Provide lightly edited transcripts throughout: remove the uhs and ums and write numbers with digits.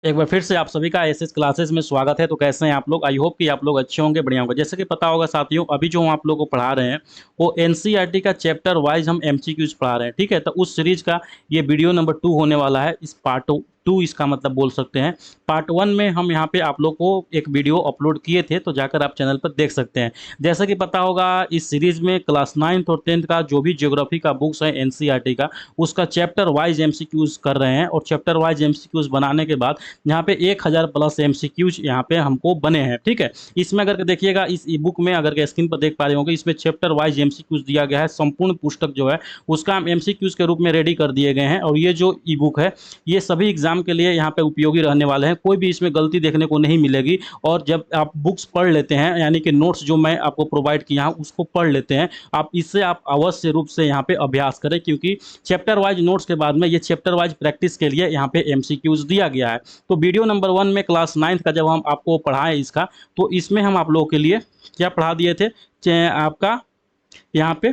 एक बार फिर से आप सभी का एसएस क्लासेस में स्वागत है। तो कैसे हैं आप लोग? आई होप कि आप लोग अच्छे होंगे, बढ़िया होंगे। जैसे कि पता होगा साथियों, अभी जो हम आप लोगों को पढ़ा रहे हैं वो एनसीईआरटी का चैप्टर वाइज हम एमसीक्यूज पढ़ा रहे हैं। ठीक है, तो उस सीरीज का ये वीडियो नंबर 2 होने वाला है। इस पार्ट 2 इसका मतलब बोल सकते हैं। पार्ट 1 में हम यहाँ पे आप लोग को एक वीडियो अपलोड किए थे, तो जाकर आप चैनल पर देख सकते हैं। जैसा कि पता होगा, इस सीरीज में क्लास 9th और 10th का जो भी ज्योग्राफी का बुक्स है एनसीईआरटी का, उसका चैप्टर वाइज एमसीक्यूज कर रहे हैं। और चैप्टर वाइज एमसीक्यूज बनाने के बाद यहाँ पे 1000 प्लस एमसीक्यूज यहाँ पे हमको बने हैं। ठीक है, इसमें अगर के देखिएगा, इस ई बुक में अगर के स्क्रीन पर देख पा रहे होंगे, इसमें चैप्टर वाइज एमसीक्यूज दिया गया है। संपूर्ण पुस्तक जो है उसका हम एमसीक्यूज के रूप में रेडी कर दिए गए हैं। और ये जो ई बुक है ये सभी एग्जाम के लिए यहाँ पे उपयोगी रहने वाले हैं। कोई भी इसमें गलती देखने को नहीं मिलेगी। और जब आप बुक्स पढ़ लेते हैं, यानी कि नोट्स जो मैं आपको प्रोवाइड किया हूँ उसको पढ़ लेते हैं, आप इससे आप अवश्य रूप से यहाँ पे अभ्यास करें, क्योंकि चैप्टर वाइज नोट्स के बाद में ये चैप्टर वाइज प्रैक्टिस के लिए यहाँ पे एमसीक्यूज दिया गया है। तो वीडियो नंबर 1 में क्लास 9th का जब हम आपको पढ़ाएं इसका, तो इसमें हम आप लोगों के लिए क्या पढ़ा दिए थे? आपका यहाँ पे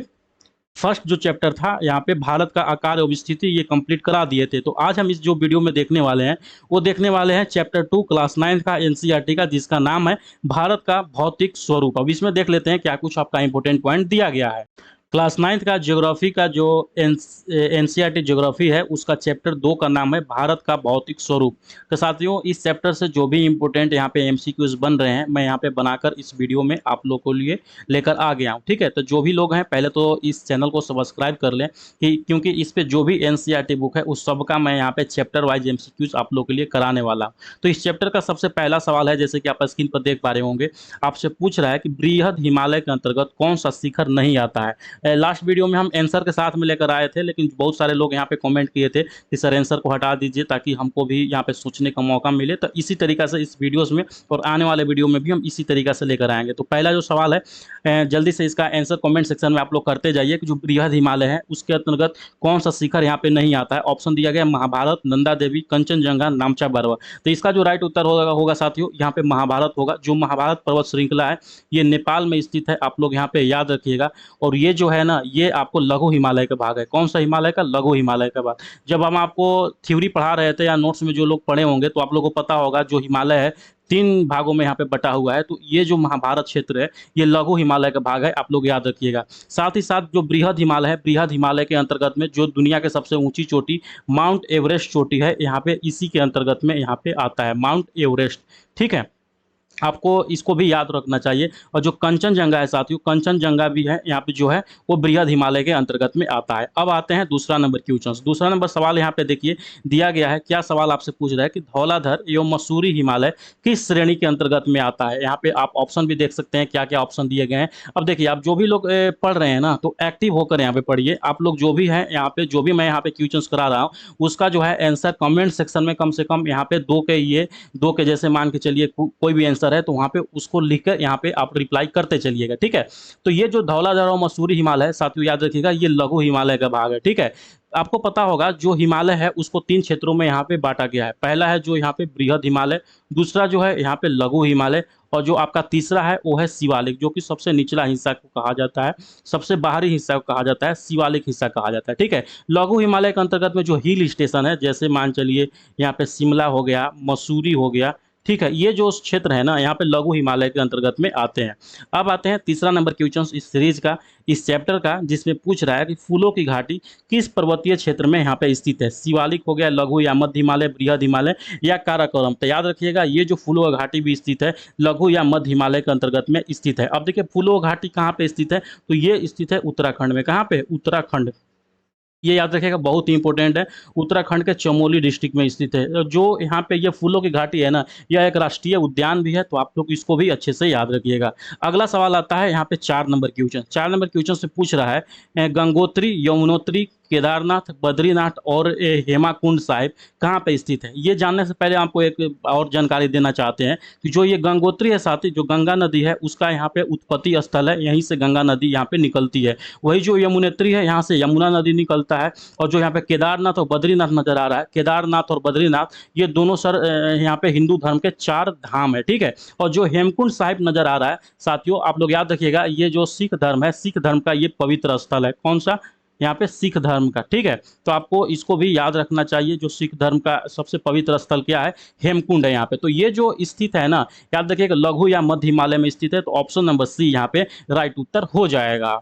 फर्स्ट जो चैप्टर था, यहाँ पे भारत का आकार और स्थिति, ये कंप्लीट करा दिए थे। तो आज हम इस जो वीडियो में देखने वाले हैं वो देखने वाले हैं चैप्टर 2 क्लास 9th का एनसीईआरटी का, जिसका नाम है भारत का भौतिक स्वरूप। अब इसमें देख लेते हैं क्या कुछ आपका इंपॉर्टेंट पॉइंट दिया गया है। क्लास 9th का ज्योग्राफी का जो एनसीईआरटी ज्योग्राफी है, उसका चैप्टर 2 का नाम है भारत का भौतिक स्वरूप। तो साथियों, इस चैप्टर से जो भी इंपॉर्टेंट यहाँ पे एमसीक्यूज बन रहे हैं, मैं यहाँ पे बनाकर इस वीडियो में आप लोगों के लिए लेकर आ गया हूँ। ठीक है, तो जो भी लोग हैं पहले तो इस चैनल को सब्सक्राइब कर लें, कि क्योंकि इस पे जो भी एनसीईआरटी बुक है उस सब का मैं यहाँ पे चैप्टर वाइज एमसीक्यूज आप लोगों के लिए कराने वाला हूँ। तो इस चैप्टर का सबसे पहला सवाल है, जैसे कि आप स्क्रीन पर देख पा रहे होंगे, आपसे पूछ रहा है कि बृहद हिमालय के अंतर्गत कौन सा शिखर नहीं आता है। लास्ट वीडियो में हम आंसर के साथ में लेकर आए थे, लेकिन बहुत सारे लोग यहाँ पे कमेंट किए थे कि सर आंसर को हटा दीजिए, ताकि हमको भी यहाँ पे सोचने का मौका मिले। तो इसी तरीका से इस वीडियोस में और आने वाले वीडियो में भी हम इसी तरीका से लेकर आएंगे। तो पहला जो सवाल है, जल्दी से इसका आंसर कमेंट सेक्शन में आप लोग करते जाइए कि जो बृहद हिमालय है उसके अंतर्गत कौन सा शिखर यहाँ पे नहीं आता है। ऑप्शन दिया गया महाभारत, नंदा देवी, कंचनजंगा, नामचा बरवा। तो इसका जो राइट उत्तर होगा साथियों, यहाँ पे महाभारत होगा। जो महाभारत पर्वत श्रृंखला है ये नेपाल में स्थित है, आप लोग यहाँ पे याद रखिएगा। और ये जो है ना, ये आपको लघु हिमालय का भाग है। कौन सा हिमालय का? लघु हिमालय का भाग। जब हम आपको थ्योरी पढ़ा रहे थे या नोट्स में जो लोग पढ़े होंगे, तो आप लोगों को पता होगा जो हिमालय है 3 भागों में यहाँ पे बटा हुआ है। तो ये जो महाभारत क्षेत्र है ये लघु हिमालय का भाग है, आप लोग याद रखिएगा। साथ ही साथ जो बृहद हिमालय है, बृहद हिमालय के अंतर्गत में जो दुनिया के सबसे ऊंची चोटी माउंट एवरेस्ट चोटी है, यहाँ पे इसी के अंतर्गत में यहाँ पे आता है माउंट एवरेस्ट। ठीक है, आपको इसको भी याद रखना चाहिए। और जो कंचनजंगा है साथियों, कंचनजंगा भी है यहाँ पे जो है वो बृहद हिमालय के अंतर्गत में आता है। अब आते हैं दूसरा नंबर क्वेश्चन। दूसरा नंबर सवाल यहाँ पे देखिए दिया गया है। क्या सवाल आपसे पूछ रहा है कि धौलाधर एवं मसूरी हिमालय किस श्रेणी के अंतर्गत में आता है। यहाँ पे आप ऑप्शन भी देख सकते हैं, क्या क्या ऑप्शन दिए गए हैं। अब देखिए, आप जो भी लोग पढ़ रहे हैं ना, तो एक्टिव होकर यहाँ पे पढ़िए। आप लोग जो भी हैं यहाँ पे, जो भी मैं यहाँ पे क्वेश्चन करा रहा हूँ उसका जो है आंसर कमेंट सेक्शन में कम से कम यहाँ पे दो के जैसे मान के चलिए कोई भी आंसर है, तो वहां पे उसको लिखकर यहाँ पे आप रिप्लाई करते चलिएगा। ठीक है, तो ये जो धौलाधर और मसूरी हिमालय है साथियों, याद रखिएगा ये लघु हिमालय का भाग है। ठीक है, आपको पता होगा जो हिमालय है उसको 3 क्षेत्रों में यहाँ पे बांटा गया है। पहला है जो यहाँ पे बृहद हिमालय, दूसरा जो है यहाँ पे लघु हिमालय, और जो आपका तीसरा है वो है शिवालिक, जो कि सबसे निचला हिस्सा को कहा जाता है, सबसे बाहरी हिस्सा को कहा जाता है, शिवालिक हिस्सा कहा जाता है। ठीक है, लघु हिमालय के अंतर्गत में जो हिल स्टेशन है, जैसे मान चलिए यहाँ पे शिमला हो गया, मसूरी हो गया। ठीक है, ये जो क्षेत्र है ना, यहाँ पे लघु हिमालय के अंतर्गत में आते हैं। अब आते हैं तीसरा नंबर क्वेश्चन इस सीरीज का, इस चैप्टर का, जिसमें पूछ रहा है कि फूलों की घाटी किस पर्वतीय क्षेत्र में यहाँ पे स्थित है। शिवालिक हो गया, लघु या मध्य हिमालय, बृहद हिमालय या काराकोरम। तो याद रखिएगा ये जो फूलों की घाटी भी स्थित है लघु या मध्य हिमालय के अंतर्गत में स्थित है। अब देखिए फूलों की घाटी कहाँ पे स्थित है, तो ये स्थित है उत्तराखंड में। कहाँ पे? उत्तराखंड। ये याद रखिएगा, बहुत ही इंपॉर्टेंट है। उत्तराखंड के चमोली डिस्ट्रिक्ट में स्थित है। जो यहाँ पे ये फूलों की घाटी है ना, यह एक राष्ट्रीय उद्यान भी है, तो आप लोग इसको भी अच्छे से याद रखिएगा। अगला सवाल आता है यहाँ पे 4 नंबर क्वेश्चन। 4 नंबर क्वेश्चन से पूछ रहा है गंगोत्री, यमुनोत्री, केदारनाथ, बद्रीनाथ और हेमाकुंड साहिब कहाँ पे स्थित है। ये जानने से पहले आपको एक और जानकारी देना चाहते हैं कि जो ये गंगोत्री है साथी, जो गंगा नदी है उसका यहाँ पे उत्पत्ति स्थल है, यहीं से गंगा नदी यहाँ पे निकलती है। वही जो यमुनेत्री है, यहाँ से यमुना नदी निकलता है। और जो यहाँ पे केदारनाथ और बद्रीनाथ नजर आ रहा है, केदारनाथ और बद्रीनाथ ये दोनों सर यहाँ पे हिंदू धर्म के 4 धाम है। ठीक है, और जो हेमकुंड साहिब नजर आ रहा है साथियों, आप लोग याद रखिएगा ये जो सिख धर्म है, सिख धर्म का ये पवित्र स्थल है। कौन सा? यहाँ पे सिख धर्म का, ठीक है। तो आपको इसको भी याद रखना चाहिए, जो सिख धर्म का सबसे पवित्र स्थल क्या है, हेमकुंड है यहाँ पे। तो ये जो स्थित है ना, याद रखिएगा लघु या मध्य हिमालय में स्थित है, तो ऑप्शन नंबर सी यहाँ पे राइट उत्तर हो जाएगा।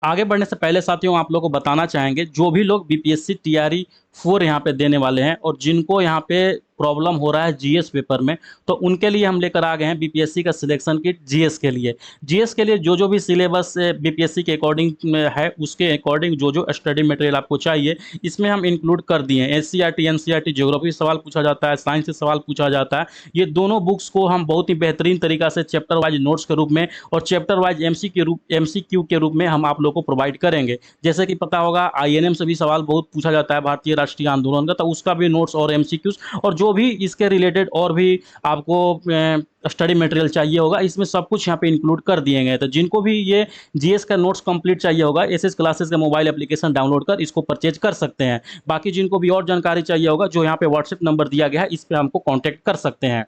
आगे बढ़ने से पहले साथियों आप लोगों को बताना चाहेंगे, जो भी लोग बीपीएससी टीआरई 4 यहाँ पे देने वाले हैं और जिनको यहाँ पे प्रॉब्लम हो रहा है जीएस पेपर में, तो उनके लिए हम लेकर आ गए हैं बीपीएससी का सिलेक्शन किट जीएस के लिए। जीएस के लिए जो भी सिलेबस बीपीएससी के अकॉर्डिंग है, उसके अकॉर्डिंग जो स्टडी मटेरियल आपको चाहिए, इसमें हम इंक्लूड कर दिए हैं। एससीईआरटी एनसीईआरटी ज्योग्राफी सवाल पूछा जाता है, साइंस से सवाल पूछा जाता है। ये दोनों बुक्स को हम बहुत ही बेहतरीन तरीका से चैप्टर वाइज नोट्स के रूप में और चैप्टर वाइज एमसीक्यू के रूप में हम आप लोग को प्रोवाइड करेंगे। जैसे कि पता होगा आईएनएम से भी सवाल बहुत पूछा जाता है, भारतीय राष्ट्रीय आंदोलन का, तो उसका भी नोट्स और एमसीक्यूज और जो भी इसके रिलेटेड और भी आपको स्टडी मटेरियल चाहिए होगा, इसमें सब कुछ यहाँ पे इंक्लूड कर दिए गए। तो जिनको भी ये जीएस का नोट्स कंप्लीट चाहिए होगा, एसएस क्लासेस का मोबाइल एप्लीकेशन डाउनलोड कर इसको परचेज कर सकते हैं। बाकी जिनको भी और जानकारी चाहिए होगा, जो यहाँ पे व्हाट्सएप नंबर दिया गया है, इस पर हमको कॉन्टैक्ट कर सकते हैं।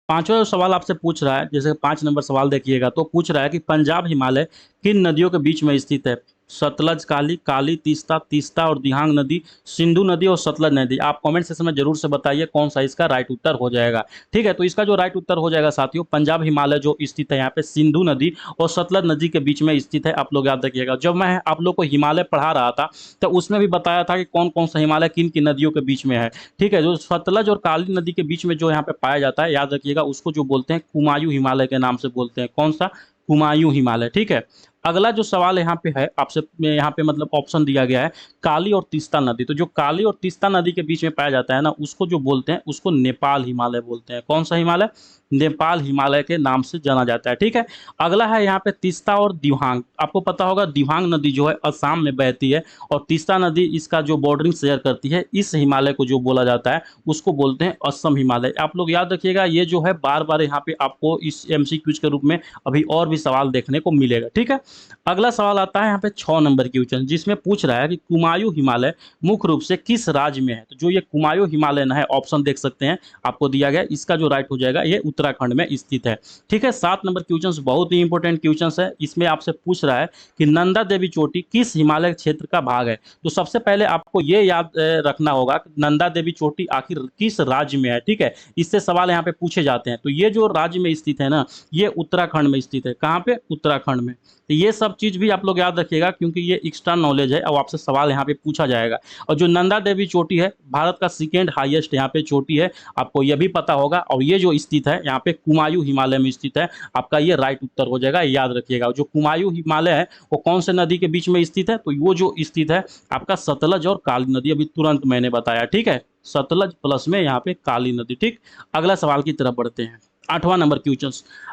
पांचवा सवाल आपसे पूछ रहा है, जैसे 5 नंबर सवाल देखिएगा, तो पूछ रहा है कि पंजाब हिमालय किन नदियों के बीच में स्थित है। सतलज, काली, काली, तीस्ता, तीस्ता और दिहांग नदी, सिंधु नदी और सतलज नदी। आप कमेंट सेक्शन में जरूर से बताइए कौन सा इसका राइट उत्तर हो जाएगा। ठीक है, तो इसका जो राइट उत्तर हो जाएगा साथियों, पंजाब हिमालय जो स्थित है यहाँ पे सिंधु नदी और सतलज नदी के बीच में स्थित है। आप लोग याद रखिएगा, जब मैं आप लोग को हिमालय पढ़ा रहा था तो उसमें भी बताया था कि कौन कौन सा हिमालय किन किन नदियों के बीच में है। ठीक है, जो सतलज और काली नदी के बीच में जो यहाँ पे पाया जाता है, याद रखिएगा उसको जो बोलते हैं कुमायूं हिमालय के नाम से बोलते हैं। कौन सा? कुमायूं हिमालय। ठीक है, अगला जो सवाल यहाँ पे है आपसे, यहाँ पे मतलब ऑप्शन दिया गया है काली और तीस्ता नदी। तो जो काली और तीस्ता नदी के बीच में पाया जाता है ना, उसको जो बोलते हैं उसको नेपाल हिमालय बोलते हैं। कौन सा हिमालय? नेपाल हिमालय के नाम से जाना जाता है। ठीक है, अगला है यहाँ पे तीस्ता और दिहांग। आपको पता होगा दिहांग नदी जो है असम में बहती है और तीस्ता नदी इसका जो बॉर्डरिंग शेयर करती है, इस हिमालय को जो बोला जाता है उसको बोलते हैं असम हिमालय। आप लोग याद रखिएगा, ये जो है बार बार यहाँ पे आपको इस एमसीक्यूज के रूप में अभी और भी सवाल देखने को मिलेगा। ठीक है, अगला सवाल आता है यहाँ पे 6 नंबर की क्वेश्चन, जिसमें पूछ रहा है कि कुमायूं हिमालय मुख्य रूप से किस राज्य में है। तो जो ये कुमायूं हिमालय है, ऑप्शन देख सकते हैं आपको दिया गया, इसका जो राइट हो जाएगा ये उत्तराखंड में स्थित है। ठीक है, 7 नंबर क्वेश्चन बहुत ही इंपॉर्टेंट क्वेश्चन है। इसमें आपसे पूछ रहा है कि नंदा देवी चोटी किस हिमालय क्षेत्र का भाग है। तो सबसे पहले आपको ये याद रखना होगा कि नंदा देवी चोटी आखिर किस राज्य में है। ठीक है, इससे सवाल यहाँ पे पूछे जाते हैं। तो ये जो राज्य में स्थित है ना, ये उत्तराखंड में स्थित है। कहाँ पे? उत्तराखंड में। तो ये सब चीज भी आप लोग याद रखिएगा, क्योंकि ये एक्स्ट्रा नॉलेज है और आपसे सवाल यहाँ पे पूछा जाएगा। और जो नंदा देवी चोटी है, भारत का सेकेंड हाईएस्ट यहाँ पे चोटी है, आपको ये भी पता होगा। और ये जो स्थित है यहाँ पे कुमायूं हिमालय में स्थित है। आपका ये राइट उत्तर हो जाएगा, याद रखिएगा। जो कुमायूं हिमालय है वो कौन से नदी के बीच में स्थित है? तो वो जो स्थित है आपका सतलज और काली नदी, अभी तुरंत मैंने बताया। ठीक है, सतलज प्लस में यहाँ पे काली नदी। ठीक, अगला सवाल की तरफ बढ़ते हैं। 8वां नंबर क्वेश्चन।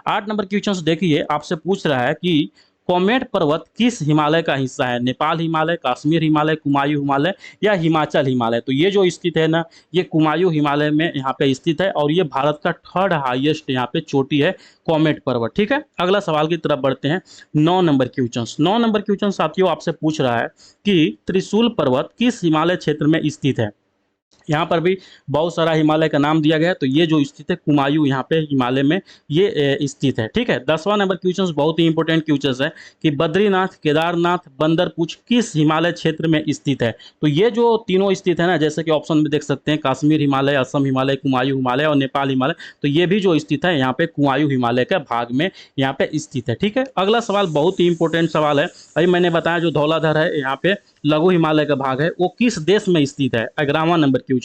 8 नंबर क्वेश्चन देखिए, आपसे पूछ रहा है कि कॉमेट पर्वत किस हिमालय का हिस्सा है। नेपाल हिमालय, कश्मीर हिमालय, कुमायूं हिमालय या हिमाचल हिमालय। तो ये जो स्थित है ना, ये कुमायूं हिमालय में यहाँ पे स्थित है और ये भारत का 3rd हाईएस्ट यहाँ पे चोटी है, कॉमेट पर्वत। ठीक है, अगला सवाल की तरफ बढ़ते हैं। 9 नंबर क्वेश्चन। 9 नंबर क्वेश्चन साथियों आपसे पूछ रहा है कि त्रिशूल पर्वत किस हिमालय क्षेत्र में स्थित है। यहाँ पर भी बहुत सारा हिमालय का नाम दिया गया है। तो ये जो स्थित है कुमायूं यहाँ पे हिमालय में ये स्थित है। ठीक है, 10वां नंबर क्वेश्चन बहुत ही इंपॉर्टेंट क्वेश्चन है कि बद्रीनाथ, केदारनाथ, बंदरपूछ किस हिमालय क्षेत्र में स्थित है। तो ये जो तीनों स्थित है ना, जैसे कि ऑप्शन में देख सकते हैं कश्मीर हिमालय, असम हिमालय, कुमायूं हिमालय और नेपाल हिमालय। तो ये भी जो स्थित है यहाँ पे कुमायूं हिमालय के भाग में यहाँ पे स्थित है। ठीक है, अगला सवाल बहुत ही इंपॉर्टेंट सवाल है। अभी मैंने बताया जो धौलाधर है यहाँ पे लघु हिमालय का भाग है, वो किस देश में स्थित है। 11वां नंबर क्वेश्चन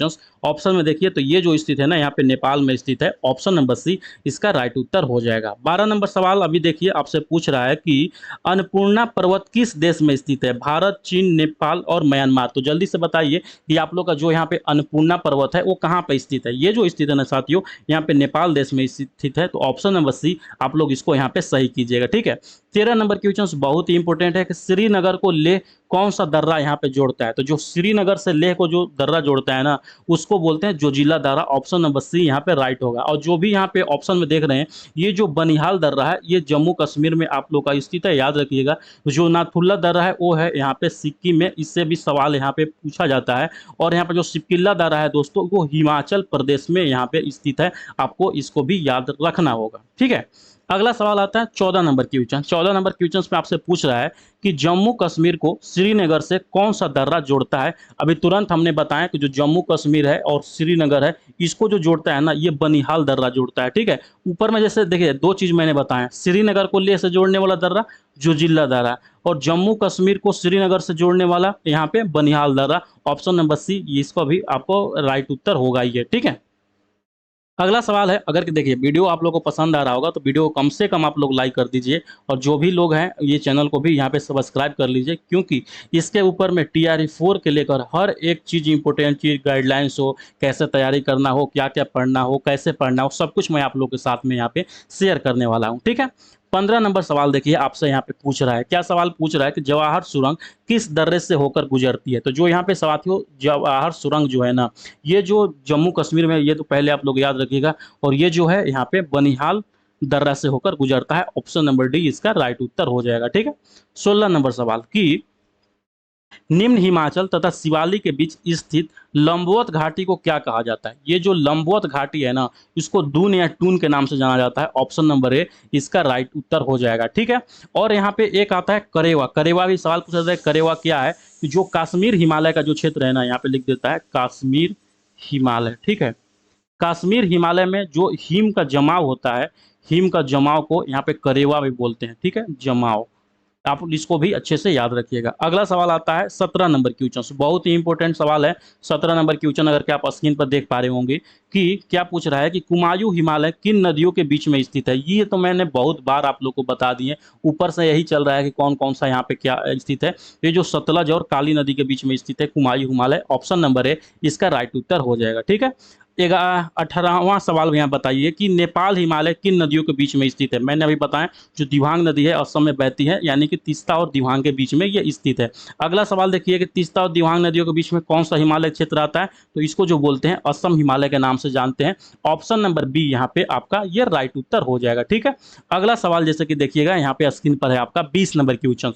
ऑप्शन में देखिए, तो ये जो स्थित है ना यहाँ पे नेपाल में स्थित है। ऑप्शन नंबर सी इसका राइट उत्तर हो जाएगा। 12 नंबर सवाल अभी देखिए, आपसे पूछ रहा है कि अन्नपूर्णा पर्वत किस देश में स्थित है। भारत, चीन, नेपाल और म्यांमार। तो जल्दी से बताइए कि आप लोग का जो यहाँ पे अन्नपूर्णा पर्वत है वो कहाँ पे स्थित है। ये जो स्थित है ना साथियों, यहाँ पे नेपाल देश में स्थित है। तो ऑप्शन नंबर सी आप लोग इसको यहाँ पे सही कीजिएगा। ठीक है, 13 नंबर क्वेश्चन बहुत ही इंपॉर्टेंट है कि श्रीनगर को लेह कौन सा दर्रा यहाँ पे जोड़ता है। तो जो श्रीनगर से लेह को जो दर्रा जोड़ता है ना, उसको बोलते हैं जोजिला दर्रा। ऑप्शन नंबर सी यहाँ पे राइट होगा। और जो भी यहाँ पे ऑप्शन में देख रहे हैं, ये जो बनिहाल दर्रा है ये जम्मू कश्मीर में आप लोग का स्थित है, याद रखिएगा। जो नाथुल्ला दर्रा है वो है यहाँ पे सिक्किम में, इससे भी सवाल यहाँ पे पूछा जाता है। और यहाँ पे जो सिपकिल्ला दर्रा है दोस्तों, वो हिमाचल प्रदेश में यहाँ पे स्थित है। आपको इसको भी याद रखना होगा। ठीक है, अगला सवाल आता है 14 नंबर क्वेश्चन। 14 नंबर क्वेश्चन में आपसे पूछ रहा है कि जम्मू कश्मीर को श्रीनगर से कौन सा दर्रा जोड़ता है। अभी तुरंत हमने बताया कि जो जम्मू कश्मीर है और श्रीनगर है, इसको जो जोड़ता है ना, ये बनिहाल दर्रा जोड़ता है, ठीक है। ऊपर में जैसे देखिए दो चीज मैंने बताया, श्रीनगर को लेह से जोड़ने वाला दर्रा जोजिल्ला दर्रा, और जम्मू कश्मीर को श्रीनगर से जोड़ने वाला यहाँ पे बनिहाल दर्रा। ऑप्शन नंबर सी, इसको भी आपको राइट उत्तर होगा ये, ठीक है। अगला सवाल है, अगर कि देखिए वीडियो आप लोगों को पसंद आ रहा होगा तो वीडियो को कम से कम आप लोग लाइक कर दीजिए, और जो भी लोग हैं ये चैनल को भी यहाँ पे सब्सक्राइब कर लीजिए, क्योंकि इसके ऊपर में TRE 4 के लेकर हर एक चीज़ इंपॉर्टेंट चीज़, गाइडलाइंस हो, कैसे तैयारी करना हो, क्या क्या पढ़ना हो, कैसे पढ़ना हो, सब कुछ मैं आप लोग के साथ में यहाँ पे शेयर करने वाला हूँ, ठीक है। 15 नंबर सवाल देखिए आपसे यहाँ पे पूछ रहा है, क्या सवाल पूछ रहा है कि जवाहर सुरंग किस दर्रे से होकर गुजरती है। तो जो यहाँ पे साथियों जवाहर सुरंग जो है ना, ये जो जम्मू कश्मीर में, ये तो पहले आप लोग याद रखिएगा, और ये जो है यहाँ पे बनिहाल दर्रा से होकर गुजरता है। ऑप्शन नंबर डी इसका राइट उत्तर हो जाएगा, ठीक है। 16 नंबर सवाल कि निम्न हिमाचल तथा शिवालिक के बीच स्थित लंबवत घाटी को क्या कहा जाता है। ये जो लंबवत घाटी है ना, इसको दून या टून के नाम से जाना जाता है। ऑप्शन नंबर ए इसका राइट उत्तर हो जाएगा, ठीक है। और यहाँ पे एक आता है करेवा। करेवा भी सवाल पूछा जाता है, करेवा क्या है कि जो कश्मीर हिमालय का जो क्षेत्र है ना, यहाँ पे लिख देता है कश्मीर हिमालय, ठीक है। कश्मीर हिमालय में जो हिम का जमाव होता है, हिम का जमाव को यहाँ पे करेवा भी बोलते हैं, ठीक है, जमाव। आप इसको भी अच्छे से याद रखिएगा। अगला सवाल आता है 17 नंबर क्वेश्चन, बहुत ही इंपॉर्टेंट सवाल है। 17 नंबर क्वेश्चन अगर के आप स्क्रीन पर देख पा रहे होंगे कि क्या पूछ रहा है कि कुमायूं हिमालय किन नदियों के बीच में स्थित है। ये तो मैंने बहुत बार आप लोग को बता दिए, ऊपर से यही चल रहा है कि कौन कौन सा यहाँ पे क्या स्थित है। ये जो सतलज और काली नदी के बीच में स्थित है Kumaon Himalaya. Option number A इसका राइट उत्तर हो जाएगा, ठीक है। 18वां सवाल यहाँ बताइए कि नेपाल हिमालय किन नदियों के बीच में स्थित है। मैंने अभी बताया जो दिबांग नदी है असम में बहती है, यानी कि तीस्ता और दिबांग के बीच में ये स्थित है। अगला सवाल देखिए कि तीस्ता और दिबांग नदियों के बीच में कौन सा हिमालय क्षेत्र आता है। तो इसको जो बोलते हैं असम हिमालय के नाम से जानते हैं। ऑप्शन नंबर बी यहाँ पे आपका ये राइट उत्तर हो जाएगा, ठीक है। अगला सवाल जैसे कि देखिएगा यहाँ पे स्क्रीन पर है आपका 20 नंबर क्वेश्चन।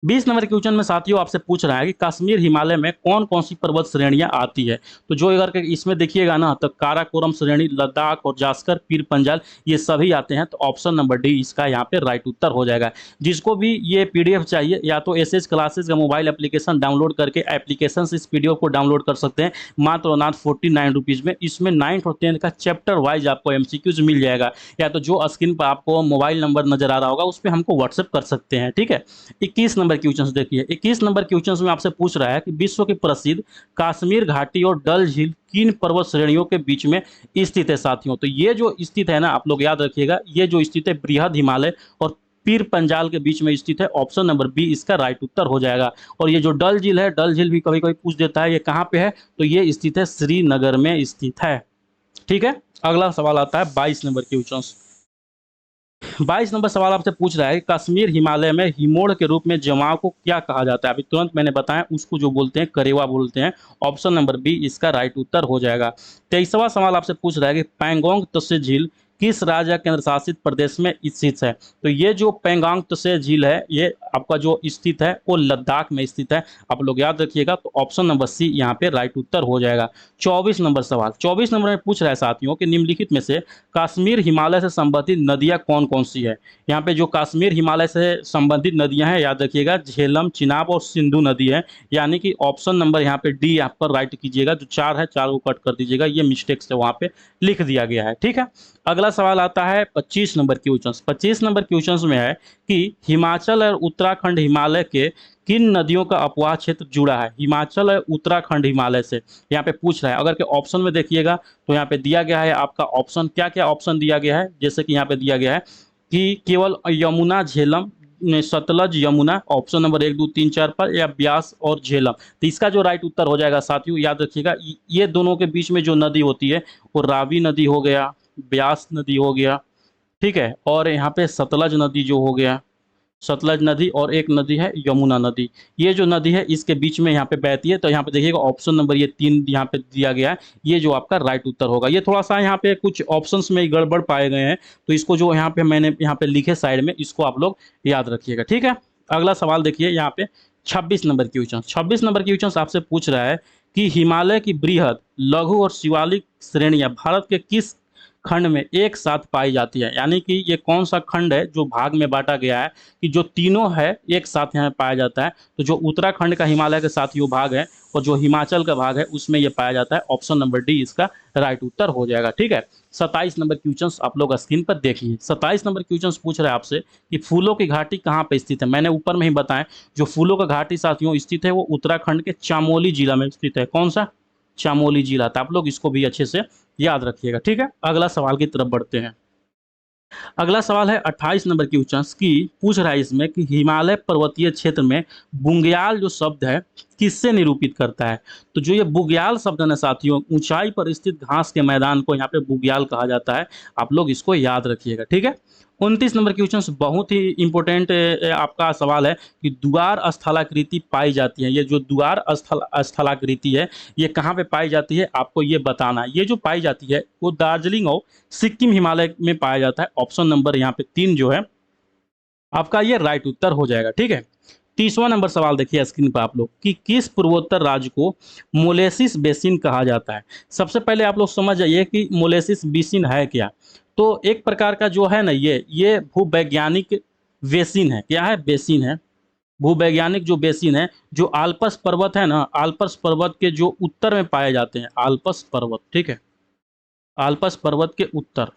20 नंबर क्वेश्चन में साथियों आपसे पूछ रहा है कि कश्मीर हिमालय में कौन कौन सी पर्वत श्रेणियां आती है। तो जो अगर इसमें देखिएगा ना, तो काराकोरम श्रेणी, लद्दाख और जास्कर, पीर पंजाल, ये सभी आते हैं। तो ऑप्शन नंबर डी इसका यहाँ पे राइट उत्तर हो जाएगा। जिसको भी ये PDF चाहिए, या तो SS क्लासेस का मोबाइल एप्लीकेशन डाउनलोड करके एप्लीकेशन से इस PDF को डाउनलोड कर सकते हैं, मात्र और मात्र 49 रुपीज़ में। इसमें 9th और 10th का चैप्टर वाइज आपको MCQs मिल जाएगा, या तो जो स्क्रीन पर आपको मोबाइल नंबर नजर आ रहा होगा उस पर हमको व्हाट्सएप कर सकते हैं, ठीक है। 21 नंबर क्वेश्चन देखिए, 21 नंबर क्वेश्चन में आपसे पूछ रहा है कि विश्व की प्रसिद्ध कश्मीर घाटी और डल झील किन पर्वत श्रेणियों के बीच में स्थित है साथियों। तो ये जो स्थित है ना, आप लोग याद रखिएगा, ये जो स्थित है बृहद हिमालय और पीर पंजाल के बीच में स्थित है। ऑप्शन नंबर बी इसका राइट उत्तर हो जाएगा। और ये जो डल झील है, डल झील भी कभी कभी पूछ देता है, ये कहाँ पे है। तो ये स्थित है श्रीनगर में स्थित है, ठीक है। अगला सवाल आता है 22 नंबर क्वेश्चन। 22 नंबर सवाल आपसे पूछ रहा है कि कश्मीर हिमालय में हिमोड़ के रूप में जमाव को क्या कहा जाता है। अभी तुरंत मैंने बताया, उसको जो बोलते हैं करेवा बोलते हैं। ऑप्शन नंबर बी इसका राइट उत्तर हो जाएगा। 23वां सवाल आपसे पूछ रहा है कि पैंगोंग त्से झील किस राज्य केंद्र शासित प्रदेश में स्थित है। तो ये जो पैंगोंग त्से झील है, ये आपका जो स्थित है वो लद्दाख में स्थित है। आप लोग याद रखिएगा। तो ऑप्शन नंबर सी यहाँ पे राइट उत्तर हो जाएगा। 24 नंबर सवाल, 24 नंबर में पूछ रहा है साथियों कि निम्नलिखित में से कश्मीर हिमालय से संबंधित नदियां कौन कौन सी है। यहाँ पे जो कश्मीर हिमालय से संबंधित नदियां हैं, याद रखिएगा, झेलम, चिनाब और सिंधु नदी है। यानी कि ऑप्शन नंबर यहाँ पे डी यहाँ पर राइट कीजिएगा। जो 4 है 4 को कट कर दीजिएगा, ये मिस्टेक से वहाँ पे लिख दिया गया है, ठीक है। अगला सवाल आता है 25 नंबर क्वेश्चन। 25 नंबर क्वेश्चन में है कि हिमाचल और उत्तराखंड हिमालय के किन नदियों का अपवाह क्षेत्र जुड़ा है। हिमाचल और उत्तराखंड हिमालय से यहाँ पे पूछ रहा है। अगर के ऑप्शन में देखिएगा तो यहाँ पे दिया गया है आपका ऑप्शन, क्या क्या ऑप्शन दिया गया है। जैसे कि यहाँ पे दिया गया है कि केवल यमुना, झेलम, सतलज, यमुना, ऑप्शन नंबर 1 2 3 4 पर, या ब्यास और झेलम। तो इसका जो राइट उत्तर हो जाएगा साथियों, याद रखिएगा, ये दोनों के बीच में जो नदी होती है वो रावी नदी हो गया, ब्यास नदी हो गया, ठीक है। और यहाँ पे सतलज नदी जो हो गया, सतलज नदी, और एक नदी है यमुना नदी। ये जो नदी है इसके बीच में यहाँ पे बहती है। तो यहाँ पे देखिएगा ऑप्शन नंबर ये 3 यहाँ पे दिया गया है, ये जो आपका राइट उत्तर होगा। ये थोड़ा सा यहाँ पे कुछ ऑप्शंस में गड़बड़ पाए गए हैं, तो इसको जो यहाँ पे मैंने यहाँ पे लिखे साइड में, इसको आप लोग याद रखिएगा, ठीक है। अगला सवाल देखिए यहाँ पे 26 नंबर क्वेश्चन। 26 नंबर क्वेश्चन आपसे पूछ रहा है कि हिमालय की बृहद, लघु और शिवालिक श्रेणियां भारत के किस खंड में एक साथ पाई जाती है। यानी कि ये कौन सा खंड है जो भाग में बांटा गया है कि जो तीनों है एक साथ यहाँ पाया जाता है। तो जो उत्तराखंड का हिमालय के साथ यो भाग है और जो हिमाचल का भाग है उसमें ये पाया जाता है। ऑप्शन नंबर डी इसका राइट उत्तर हो जाएगा। ठीक है, 27 नंबर क्वेश्चन आप लोग स्क्रीन पर देखिए। 27 नंबर क्वेश्चन पूछ रहे हैं आपसे कि फूलों की घाटी कहाँ पे स्थित है। मैंने ऊपर में ही बताया, जो फूलों का घाटी साथियों स्थित है वो उत्तराखंड के चमोली जिला में स्थित है। कौन सा? चमोली जिला। तो आप लोग इसको भी अच्छे से याद रखिएगा। ठीक है, अगला सवाल की तरफ बढ़ते हैं। अगला सवाल है 28 नंबर क्वेश्चन की, पूछ रहा है इसमें कि हिमालय पर्वतीय क्षेत्र में बुग्याल जो शब्द है किससे निरूपित करता है। तो जो ये बुग्याल शब्द है ना साथियों, ऊंचाई पर स्थित घास के मैदान को यहाँ पे बुग्याल कहा जाता है। आप लोग इसको याद रखिएगा। ठीक है, 29 नंबर क्वेश्चन बहुत ही इंपॉर्टेंट आपका सवाल है कि द्वार स्थलाकृति पाई जाती है। ये जो द्वार स्थलाकृति है ये कहाँ पे पाई जाती है आपको ये बताना है। ये जो पाई जाती है वो दार्जिलिंग और सिक्किम हिमालय में पाया जाता है। ऑप्शन नंबर यहाँ पे 3 जो है आपका ये राइट उत्तर हो जाएगा। ठीक है, 30वां नंबर सवाल देखिए स्क्रीन पर आप लोग कि किस पूर्वोत्तर राज्य को मोलेसिस बेसिन कहा जाता है। सबसे पहले आप लोग समझ जाइए कि मोलेसिस बेसिन है क्या। तो एक प्रकार का जो है ना ये भूवैज्ञानिक बेसिन है। क्या है? बेसिन है। भूवैज्ञानिक जो बेसिन है, जो आल्पस पर्वत है ना, आल्पस पर्वत के जो उत्तर में पाए जाते हैं। आल्पस पर्वत, ठीक है, आल्पस पर्वत के उत्तर,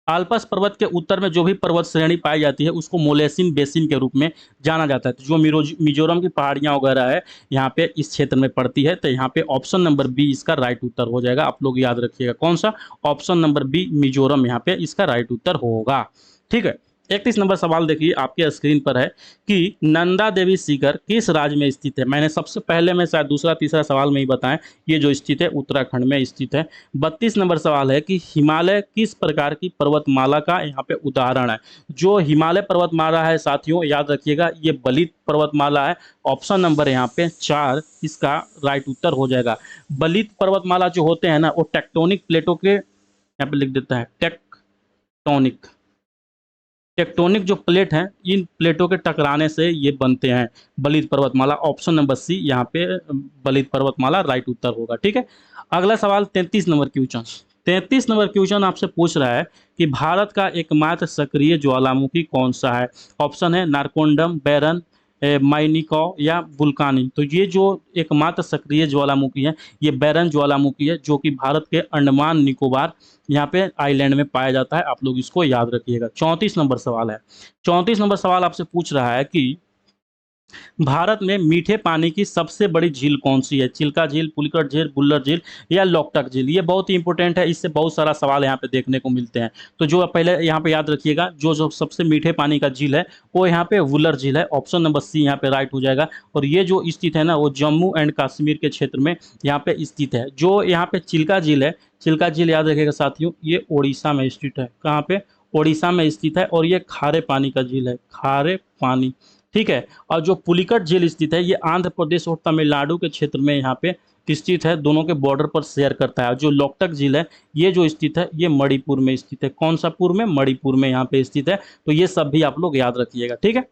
आल्पस पर्वत के उत्तर में जो भी पर्वत श्रेणी पाई जाती है उसको मोलेसिन बेसिन के रूप में जाना जाता है। तो जो मिजोरम की पहाड़ियाँ वगैरह है यहाँ पे इस क्षेत्र में पड़ती है। तो यहाँ पे ऑप्शन नंबर बी इसका राइट उत्तर हो जाएगा। आप लोग याद रखिएगा कौन सा? ऑप्शन नंबर बी मिजोरम यहाँ पे इसका राइट उत्तर होगा। ठीक है, 31 नंबर सवाल देखिए आपके स्क्रीन पर है कि नंदा देवी सीकर किस राज्य में स्थित है। मैंने सबसे पहले में शायद दूसरा तीसरा सवाल में ही बताएं, ये जो स्थित है उत्तराखंड में स्थित है। 32 नंबर सवाल है कि हिमालय किस प्रकार की पर्वतमाला का यहाँ पे उदाहरण है। जो हिमालय पर्वतमाला है साथियों याद रखिएगा ये बलित पर्वतमाला है। ऑप्शन नंबर यहाँ पे 4 इसका राइट उत्तर हो जाएगा। बलित पर्वतमाला जो होते हैं ना वो टेक्टोनिक प्लेटों के, यहाँ पे लिख देता है टेक्टोनिक, टेक्टोनिक जो प्लेट हैं इन प्लेटों के टकराने से ये बनते हैं बलित पर्वतमाला। ऑप्शन नंबर सी यहाँ पे बलित पर्वतमाला राइट उत्तर होगा। ठीक है, अगला सवाल 33 नंबर क्वेश्चन। 33 नंबर क्वेश्चन आपसे पूछ रहा है कि भारत का एकमात्र सक्रिय ज्वालामुखी कौन सा है। ऑप्शन है नारकोंडम, बैरन, माइनिकॉ या वुल्कानी। तो ये जो एकमात्र सक्रिय ज्वालामुखी है ये बैरन ज्वालामुखी है, जो कि भारत के अंडमान निकोबार यहाँ पे आइलैंड में पाया जाता है। आप लोग इसको याद रखिएगा। 34 नंबर सवाल है। 34 नंबर सवाल आपसे पूछ रहा है कि भारत में मीठे पानी की सबसे बड़ी झील कौन सी है। चिल्का झील, पुलिकट झील, बुल्लर झील या लोकटक झील। ये बहुत ही इंपॉर्टेंट है, इससे बहुत सारा सवाल यहाँ पे देखने को मिलते हैं। तो जो पहले यहाँ पे याद रखिएगा जो जो सबसे मीठे पानी का झील है वो यहाँ पे वुलर झील है। ऑप्शन नंबर सी यहाँ पे राइट हो जाएगा। और ये जो स्थित है ना वो जम्मू एंड कश्मीर के क्षेत्र में यहाँ पे स्थित है। जो यहाँ पे चिल्का झील है, चिल्का झील याद रखिएगा साथियों ये उड़ीसा में स्थित है। कहाँ पे? उड़ीसा में स्थित है। और ये खारे पानी का झील है, खारे पानी। ठीक है, और जो पुलिकट झील स्थित है ये आंध्र प्रदेश और तमिलनाडु के क्षेत्र में यहाँ पे स्थित है, दोनों के बॉर्डर पर शेयर करता है। जो लोकटक झील है ये जो स्थित है ये मणिपुर में स्थित है। कौन सा पुर में? मणिपुर में यहाँ पे स्थित है। तो ये सब भी आप लोग याद रखिएगा। ठीक है,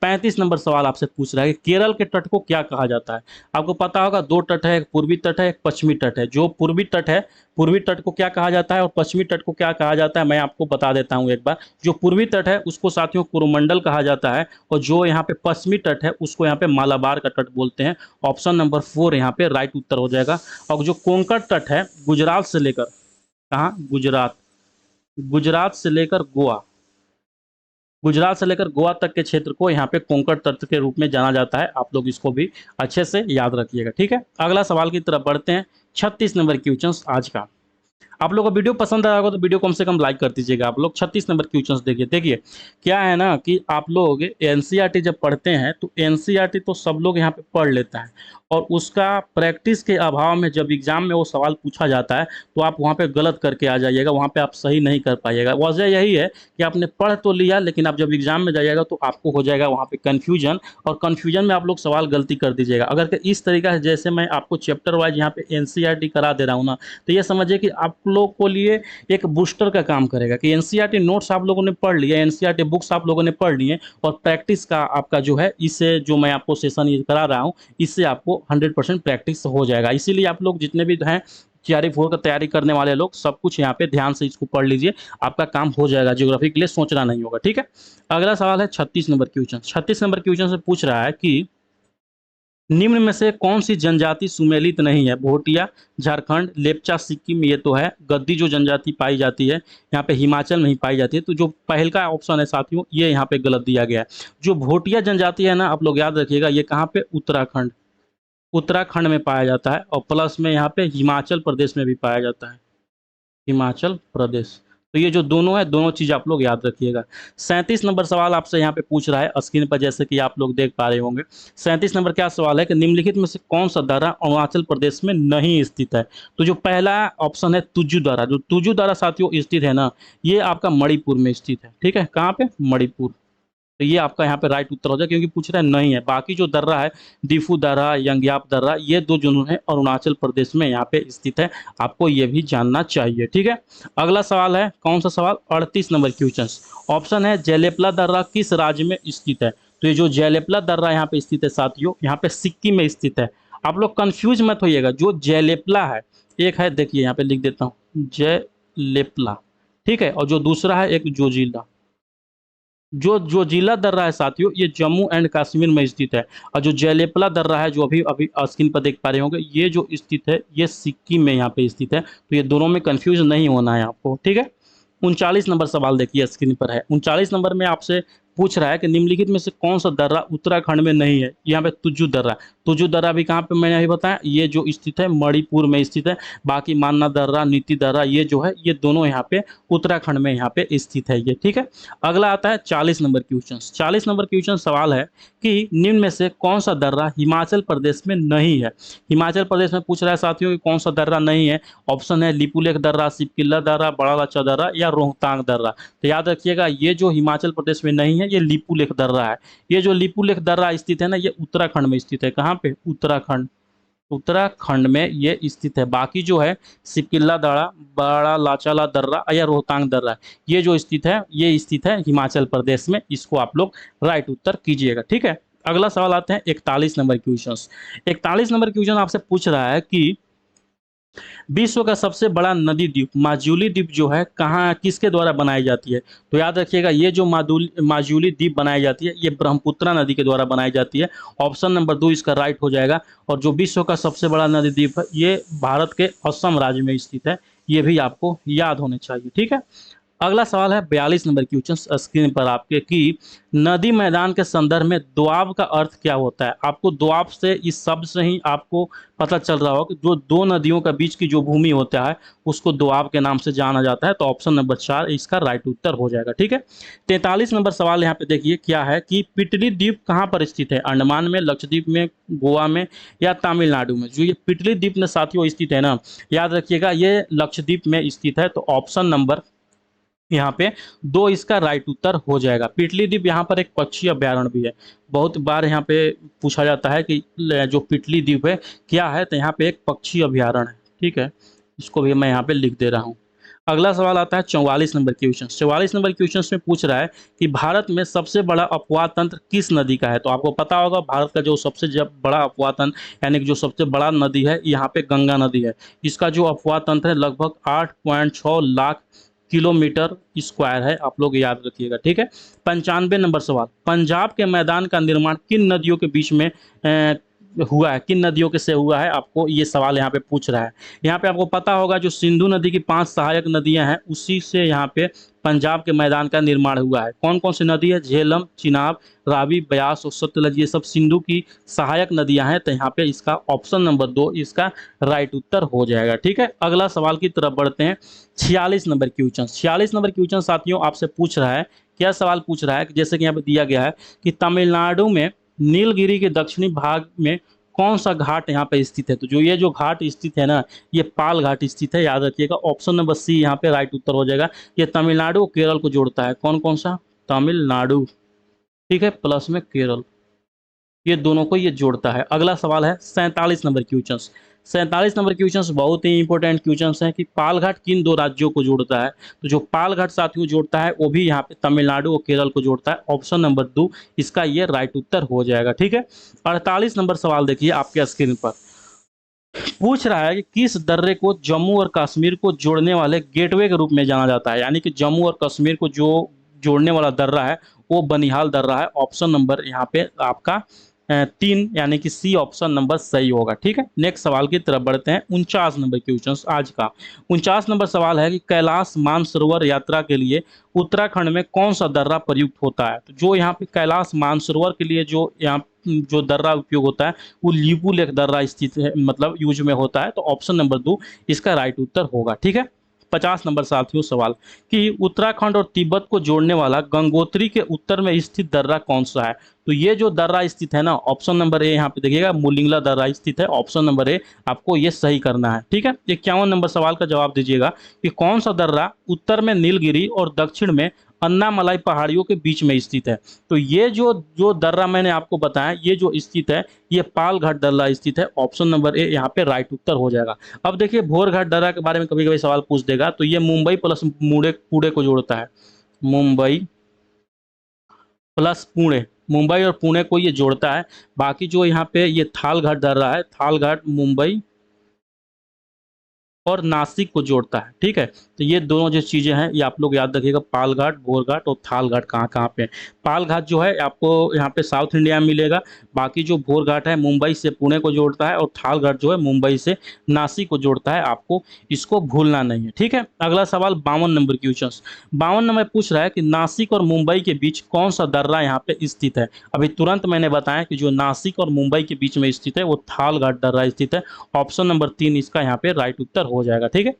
35 नंबर सवाल आपसे पूछ रहा है कि केरल के तट को क्या कहा जाता है। आपको पता होगा दो तट है, एक पूर्वी तट है, एक पश्चिमी तट है। जो पूर्वी तट है, पूर्वी तट को क्या कहा जाता है और पश्चिमी तट को क्या कहा जाता है मैं आपको बता देता हूं एक बार। जो पूर्वी तट है उसको साथियों कोरोमंडल कहा जाता है और जो यहाँ पे पश्चिमी तट है उसको यहाँ पे मालाबार का तट बोलते हैं। ऑप्शन नंबर 4 यहाँ पे राइट उत्तर हो जाएगा। और जो कोंकण तट है गुजरात से लेकर, कहाँ? गुजरात, गुजरात से लेकर गोवा, गुजरात से लेकर गोवा तक के क्षेत्र को यहाँ पे कोंकण तट के रूप में जाना जाता है। आप लोग इसको भी अच्छे से याद रखिएगा। ठीक है, अगला सवाल की तरफ बढ़ते हैं। 36 नंबर क्वेश्चन आज का। आप लोग को वीडियो पसंद आया होगा तो वीडियो कम से कम लाइक कर दीजिएगा। आप लोग 36 नंबर क्वेश्चंस देखिए। देखिए क्या है ना कि आप लोग एनसीईआरटी जब पढ़ते हैं तो एनसीईआरटी तो सब लोग यहाँ पे पढ़ लेता है और उसका प्रैक्टिस के अभाव में जब एग्जाम में वो सवाल पूछा जाता है तो आप वहाँ पे गलत करके आ जाइएगा, वहाँ पे आप सही नहीं कर पाइएगा। वजह यही है कि आपने पढ़ तो लिया लेकिन आप जब एग्जाम में जाइएगा तो आपको हो जाएगा वहाँ पे कन्फ्यूजन, और कन्फ्यूजन में आप लोग सवाल गलती कर दीजिएगा। अगर कि इस तरीका से जैसे मैं आपको चैप्टर वाइज यहाँ पे एनसीईआरटी करा दे रहा हूँ ना, तो ये समझिए कि आप लोग को लिए एक बूस्टर का काम करेगा कि एनसीईआरटी नोट्स आप लोगों ने पढ़ लिया, एनसीईआरटी बुक्स आप लोगों ने पढ़ लिए और प्रैक्टिस का आपका जो है इससे जो मैं आपको सेशन ये करा रहा हूँ इससे आपको 100% प्रैक्टिस हो जाएगा। इसीलिए आप लोग जितने भी हैं GRE 4 का तैयारी करने वाले लोग सब कुछ यहाँ पे ध्यान से इसको पढ़ लीजिए, आपका काम हो जाएगा, ज्योग्राफी के लिए सोचना नहीं होगा, ठीक है। अगला सवाल है 36 नंबर क्वेश्चन। 36 नंबर क्वेश्चन से पूछ रहा है कि निम्न में से कौन सी जनजाति सुमेलित नहीं है? भोटिया, झारखंड, लेप्चा, सिक्किम ये तो है। गद्दी जो जनजाति पाई जाती है यहाँ पे हिमाचल में ही पाई जाती है, तो जो पहल का ऑप्शन है साथियों ये यहाँ पे गलत दिया गया है। जो भोटिया जनजाति है ना, आप लोग याद रखिएगा, ये कहाँ पे? उत्तराखंड, उत्तराखंड में पाया जाता है, और प्लस में यहाँ पे हिमाचल प्रदेश में भी पाया जाता है, हिमाचल प्रदेश। तो ये जो दोनों है, दोनों चीज आप लोग याद रखिएगा। 37 नंबर सवाल आपसे यहाँ पे पूछ रहा है स्क्रीन पर, जैसे कि आप लोग देख पा रहे होंगे। 37 नंबर क्या सवाल है कि निम्नलिखित में से कौन सा दर्रा अरुणाचल प्रदेश में नहीं स्थित है? तो जो पहला ऑप्शन है तुजू दर्रा, जो तुजू दर्रा साथियों स्थित है ना, ये आपका मणिपुर में स्थित है, ठीक है। कहाँ पे? मणिपुर। तो ये आपका यहाँ पे राइट उत्तर हो जाए, क्योंकि पूछ रहा है नहीं है। बाकी जो दर्रा है, दीफू दर्रा, यंग्याप दर्रा, ये दो जो है अरुणाचल प्रदेश में यहाँ पे स्थित है, आपको ये भी जानना चाहिए, ठीक है। अगला सवाल है, कौन सा सवाल? 38 नंबर क्वेश्चन। ऑप्शन है जेलेपला दर्रा किस राज्य में स्थित है? तो ये जो जेलेपला दर्रा यहाँ पे स्थित है साथियों, यहाँ पे सिक्किम में स्थित है। आप लोग कंफ्यूज मत होइएगा, जो जेलेपला है एक है, देखिए यहाँ पे लिख देता हूँ, जेलेपला, ठीक है, और जो दूसरा है एक जोजिला। जो जो जिला दर्रा है साथियों, ये जम्मू एंड कश्मीर में स्थित है, और जो जयलेपला दर्रा है, जो अभी अभी स्क्रीन पर देख पा रहे होंगे, ये जो स्थित है ये सिक्किम में यहाँ पे स्थित है। तो ये दोनों में कंफ्यूज नहीं होना है आपको, ठीक है। 39 नंबर सवाल देखिए स्क्रीन पर है। 39 नंबर में आपसे पूछ रहा है कि निम्नलिखित में से कौन सा दर्रा उत्तराखंड में नहीं है? यहाँ पे तुजू दर्रा। तुजू दर्रा भी कहाँ पे मैंने अभी बताया, ये जो स्थित है मणिपुर में स्थित है। बाकी मान्ना दर्रा, नीति दर्रा, ये जो है ये दोनों यहाँ पे उत्तराखंड में यहाँ पे स्थित है ये, ठीक है। अगला आता है 40 नंबर क्वेश्चन। 40 नंबर क्वेश्चन सवाल है कि निम्न में से कौन सा दर्रा हिमाचल प्रदेश में नहीं है? हिमाचल प्रदेश में पूछ रहा है साथियों कि कौन सा दर्रा नहीं है। ऑप्शन है लिपुलेख दर्रा, सिपकिल्ला दर्रा, बड़ा लाचा दर्रा या रोहतांग दर्रा। तो याद रखिएगा, ये जो हिमाचल प्रदेश में नहीं है ये लिपुलेख दर्रा है। ये जो लिपुलेख दर्रा स्थित है ना, ये उत्तराखंड में स्थित है। कहाँ पे? उत्तराखंड, उत्तराखंड में ये स्थित है। बाकी जो है सिपकिल्ला दर्रा, बड़ा लाचाला दर्रा या रोहतांग दर्रा, ये जो स्थित है ये स्थित है हिमाचल प्रदेश में। इसको आप लोग राइट उत्तर कीजिएगा, ठीक है। अगला सवाल आते हैं 41 नंबर क्वेश्चन। 41 नंबर क्वेश्चन आपसे पूछ रहा है कि विश्व का सबसे बड़ा नदी द्वीप माजुली द्वीप जो है कहाँ, किसके द्वारा बनाई जाती है? तो याद रखिएगा, ये जो माजुली द्वीप बनाई जाती है ये ब्रह्मपुत्रा नदी के द्वारा बनाई जाती है। ऑप्शन नंबर 2 इसका राइट हो जाएगा। और जो विश्व का सबसे बड़ा नदी द्वीप है ये भारत के असम राज्य में स्थित है, ये भी आपको याद होने चाहिए, ठीक है। अगला सवाल है 42 नंबर क्वेश्चन स्क्रीन पर आपके कि नदी मैदान के संदर्भ में दोआब का अर्थ क्या होता है? आपको दोआब से, इस शब्द से ही आपको पता चल रहा होगा कि जो दो नदियों का बीच की जो भूमि होता है उसको दोआब के नाम से जाना जाता है। तो ऑप्शन नंबर 4 इसका राइट उत्तर हो जाएगा, ठीक है। 43 नंबर सवाल यहाँ पे देखिए क्या है कि पिटली द्वीप कहाँ पर स्थित है? अंडमान में, लक्षद्वीप में, गोवा में या तमिलनाडु में? जो ये पिटली द्वीप में साथियों स्थित है ना, याद रखिएगा ये लक्षद्वीप में स्थित है। तो ऑप्शन नंबर यहाँ पे 2 इसका राइट उत्तर हो जाएगा। पिटली द्वीप यहाँ पर एक पक्षी अभ्यारण्य भी है। बहुत बार यहाँ पे पूछा जाता है कि जो पिटली द्वीप है क्या है, तो यहाँ पे एक पक्षी अभ्यारण्य है, ठीक है। इसको भी मैं यहाँ पे लिख दे रहा हूँ। अगला सवाल आता है 44 नंबर क्वेश्चन। 44 नंबर क्वेश्चन में पूछ रहा है कि भारत में सबसे बड़ा अपवाह तंत्र किस नदी का है? तो आपको पता होगा भारत का जो सबसे बड़ा अपवाह तंत्र, यानी कि जो सबसे बड़ा नदी है यहाँ पे गंगा नदी है। इसका जो अपवाह तंत्र है लगभग 8.6 लाख किलोमीटर स्क्वायर है, आप लोग याद रखिएगा, ठीक है। 95 नंबर सवाल, पंजाब के मैदान का निर्माण किन नदियों के बीच में हुआ है, किन नदियों के से हुआ है? आपको ये सवाल यहाँ पे पूछ रहा है। यहाँ पे आपको पता होगा जो सिंधु नदी की 5 सहायक नदियां हैं उसी से यहाँ पे पंजाब के मैदान का निर्माण हुआ है। कौन कौन सी नदी है? झेलम, चिनाब, रावी, ब्यास और सतलज, ये सब सिंधु की सहायक नदियां हैं। तो यहाँ पे इसका ऑप्शन नंबर 2 इसका राइट उत्तर हो जाएगा, ठीक है। अगला सवाल की तरफ बढ़ते हैं। 46 नंबर क्वेश्चन। 46 नंबर क्वेश्चन साथियों आपसे पूछ रहा है, क्या सवाल पूछ रहा है कि जैसे कि यहाँ पे दिया गया है कि तमिलनाडु में नीलगिरी के दक्षिणी भाग में कौन सा घाट यहाँ पे स्थित है? तो जो ये जो घाट स्थित है ना, ये पाल घाट स्थित है, याद रखिएगा। ऑप्शन नंबर सी यहाँ पे राइट उत्तर हो जाएगा। ये तमिलनाडु और केरल को जोड़ता है। कौन कौन सा? तमिलनाडु, ठीक है, प्लस में केरल, ये दोनों को ये जोड़ता है। अगला सवाल है 47 नंबर क्वेश्चन। 47 नंबर क्वेश्चन बहुत ही इंपॉर्टेंट क्वेश्चन है कि पालघाट किन 2 राज्यों को जोड़ता है? तो जो पालघाट साथियों जोड़ता है वो भी यहाँ पे तमिलनाडु और केरल को जोड़ता है। ऑप्शन नंबर 2 इसका ये राइट उत्तर हो जाएगा, ठीक है। 48 नंबर सवाल देखिए आपके स्क्रीन पर। पूछ रहा है कि किस दर्रे को जम्मू और कश्मीर को जोड़ने वाले गेटवे के रूप में जाना जाता है, यानी कि जम्मू और कश्मीर को जो जोड़ने वाला दर्रा है वो बनिहाल दर्रा है। ऑप्शन नंबर यहाँ पे आपका 3 यानी कि सी ऑप्शन नंबर सही होगा। ठीक है, नेक्स्ट सवाल की तरफ बढ़ते हैं। 49 नंबर क्वेश्चन आज का 49 नंबर सवाल है कि कैलाश मानसरोवर यात्रा के लिए उत्तराखंड में कौन सा दर्रा प्रयुक्त होता है। तो जो यहाँ पे कैलाश मानसरोवर के लिए जो यहाँ जो दर्रा उपयोग होता है वो लिबू लेक दर्रा स्थित है, मतलब यूज में होता है। तो ऑप्शन नंबर 2 इसका राइट उत्तर होगा। ठीक है, 50 नंबर साथियों सवाल कि उत्तराखंड और तिब्बत को जोड़ने वाला गंगोत्री के उत्तर में स्थित दर्रा कौन सा है। तो ये जो दर्रा स्थित है ना, ऑप्शन नंबर ए यहाँ पे देखिएगा मुलिंगला दर्रा स्थित है। ऑप्शन नंबर ए आपको ये सही करना है। ठीक है, 51 नंबर सवाल का जवाब दीजिएगा कि कौन सा दर्रा उत्तर में नीलगिरी और दक्षिण में अन्नामलाई पहाड़ियों के बीच में स्थित है। तो ये जो जो दर्रा मैंने आपको बताया ये जो स्थित है ये पालघाट दर्रा स्थित है। ऑप्शन नंबर ए यहाँ पे राइट उत्तर हो जाएगा। अब देखिए भोरघाट दर्रा के बारे में कभी कभी सवाल पूछ देगा। तो ये मुंबई प्लस पुणे पुणे को जोड़ता है। मुंबई प्लस पुणे, मुंबई और पुणे को ये जोड़ता है। बाकी जो यहाँ पे ये थालघाट दर्रा है, थालघाट मुंबई और नासिक को जोड़ता है। ठीक है, तो ये दोनों जो चीजें हैं ये आप लोग याद रखिएगा, पालघाट भोरघाट और थालघाट कहाँ कहाँ पे हैं। पालघाट जो है आपको यहाँ पे साउथ इंडिया में मिलेगा। बाकी जो भोरघाट है मुंबई से पुणे को जोड़ता है और थालघाट जो है मुंबई से नासिक को जोड़ता है। आपको इसको भूलना नहीं है। ठीक है, अगला सवाल 52 नंबर क्वेश्चन। 52 नंबर पूछ रहा है कि नासिक और मुंबई के बीच कौन सा दर्रा यहाँ पे स्थित है। अभी तुरंत मैंने बताया कि जो नासिक और मुंबई के बीच में स्थित है वो थालघाट दर्रा स्थित है। ऑप्शन नंबर 3 इसका यहाँ पे राइट उत्तर हो जाएगा। ठीक है,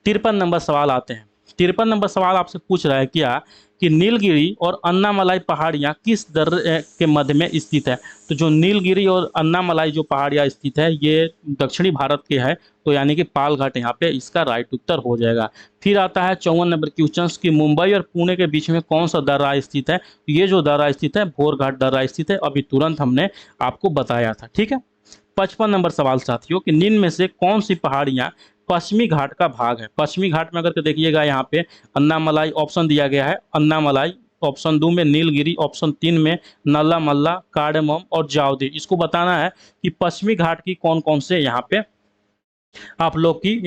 53 नंबर सवाल आते हैं। 53 नंबर सवाल आपसे पूछ रहा है क्या कि नीलगिरी और अन्नामलाई पहाड़ियाँ किस दर्रे के मध्य में स्थित है। तो जो नीलगिरी और अन्नामलाई जो पहाड़ियाँ स्थित है ये दक्षिणी भारत के है। तो यानी कि पालघाट यहाँ पे इसका राइट उत्तर हो जाएगा। फिर आता है 54 नंबर क्वेश्चन कि मुंबई और पुणे के बीच में कौन सा दर्रा स्थित है। ये जो दर्रा स्थित है भोरघाट दर्रा स्थित है। अभी तुरंत हमने आपको बताया था। ठीक है, 55 नंबर सवाल साथियों कि निम्न में से कौन सी पहाड़ियां पश्चिमी घाट का भाग है। पश्चिमी घाट में अगर देखिएगा यहाँ पे अन्नामलाई ऑप्शन दिया गया है, अन्नामलाई। ऑप्शन 2 में नीलगिरी, ऑप्शन 3 में नल्ला मल्ला, कार्डेमम और जावदी। इसको बताना है कि पश्चिमी घाट की कौन कौन से यहाँ पे आप लोग की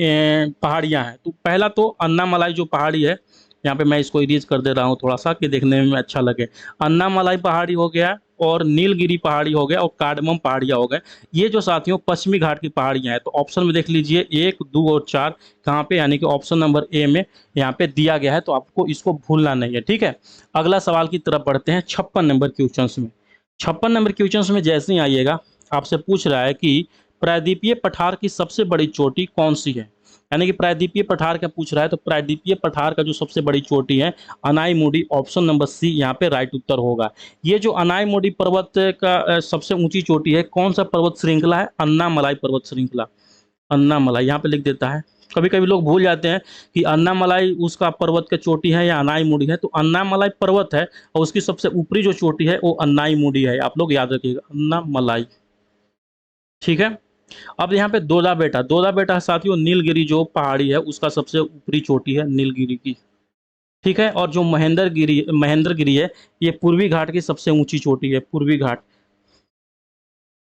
पहाड़ियाँ हैं। तो पहला तो अन्नामलाई जो पहाड़ी है, यहाँ पे मैं इसको इरेज कर दे रहा हूँ थोड़ा सा कि देखने में अच्छा लगे। अन्नामलाई पहाड़ी हो गया और नीलगिरी पहाड़ी हो गया और कार्डमम पहाड़ियाँ हो गए। ये जो साथियों पश्चिमी घाट की पहाड़ियाँ हैं। तो ऑप्शन में देख लीजिए 1, 2 और 4 कहाँ पे, यानी कि ऑप्शन नंबर ए में यहाँ पे दिया गया है। तो आपको इसको भूलना नहीं है। ठीक है, अगला सवाल की तरफ बढ़ते हैं 56 नंबर क्वेश्चन में। 56 नंबर क्वेश्चन में जैसे ही आइएगा आपसे पूछ रहा है कि प्रायद्वीपीय पठार की सबसे बड़ी चोटी कौन सी है। यानी कि प्रायद्वीपीय पठार का पूछ रहा है। तो प्रायद्वीपीय पठार का जो सबसे बड़ी चोटी है अनाईमुडी। ऑप्शन नंबर सी यहाँ पे राइट उत्तर होगा। ये जो अनाईमुडी पर्वत का सबसे ऊंची चोटी है, कौन सा पर्वत श्रृंखला है, अन्नामलाई पर्वत श्रृंखला। अन्नामलाई यहाँ पे लिख देता है। कभी कभी लोग भूल जाते हैं कि अन्नामलाई उसका पर्वत का चोटी है या अनाईमुडी है। तो अन्नामलाई पर्वत है और उसकी सबसे ऊपरी जो चोटी है वो अनाईमुडी है। आप लोग याद रखिएगा अन्नामलाई। ठीक है, अब यहाँ पे दोदा बेटा साथियों नीलगिरी जो पहाड़ी है उसका सबसे ऊपरी चोटी है नीलगिरी की। ठीक है, और जो महेंद्रगिरी है ये पूर्वी घाट की सबसे ऊंची चोटी है, पूर्वी घाट।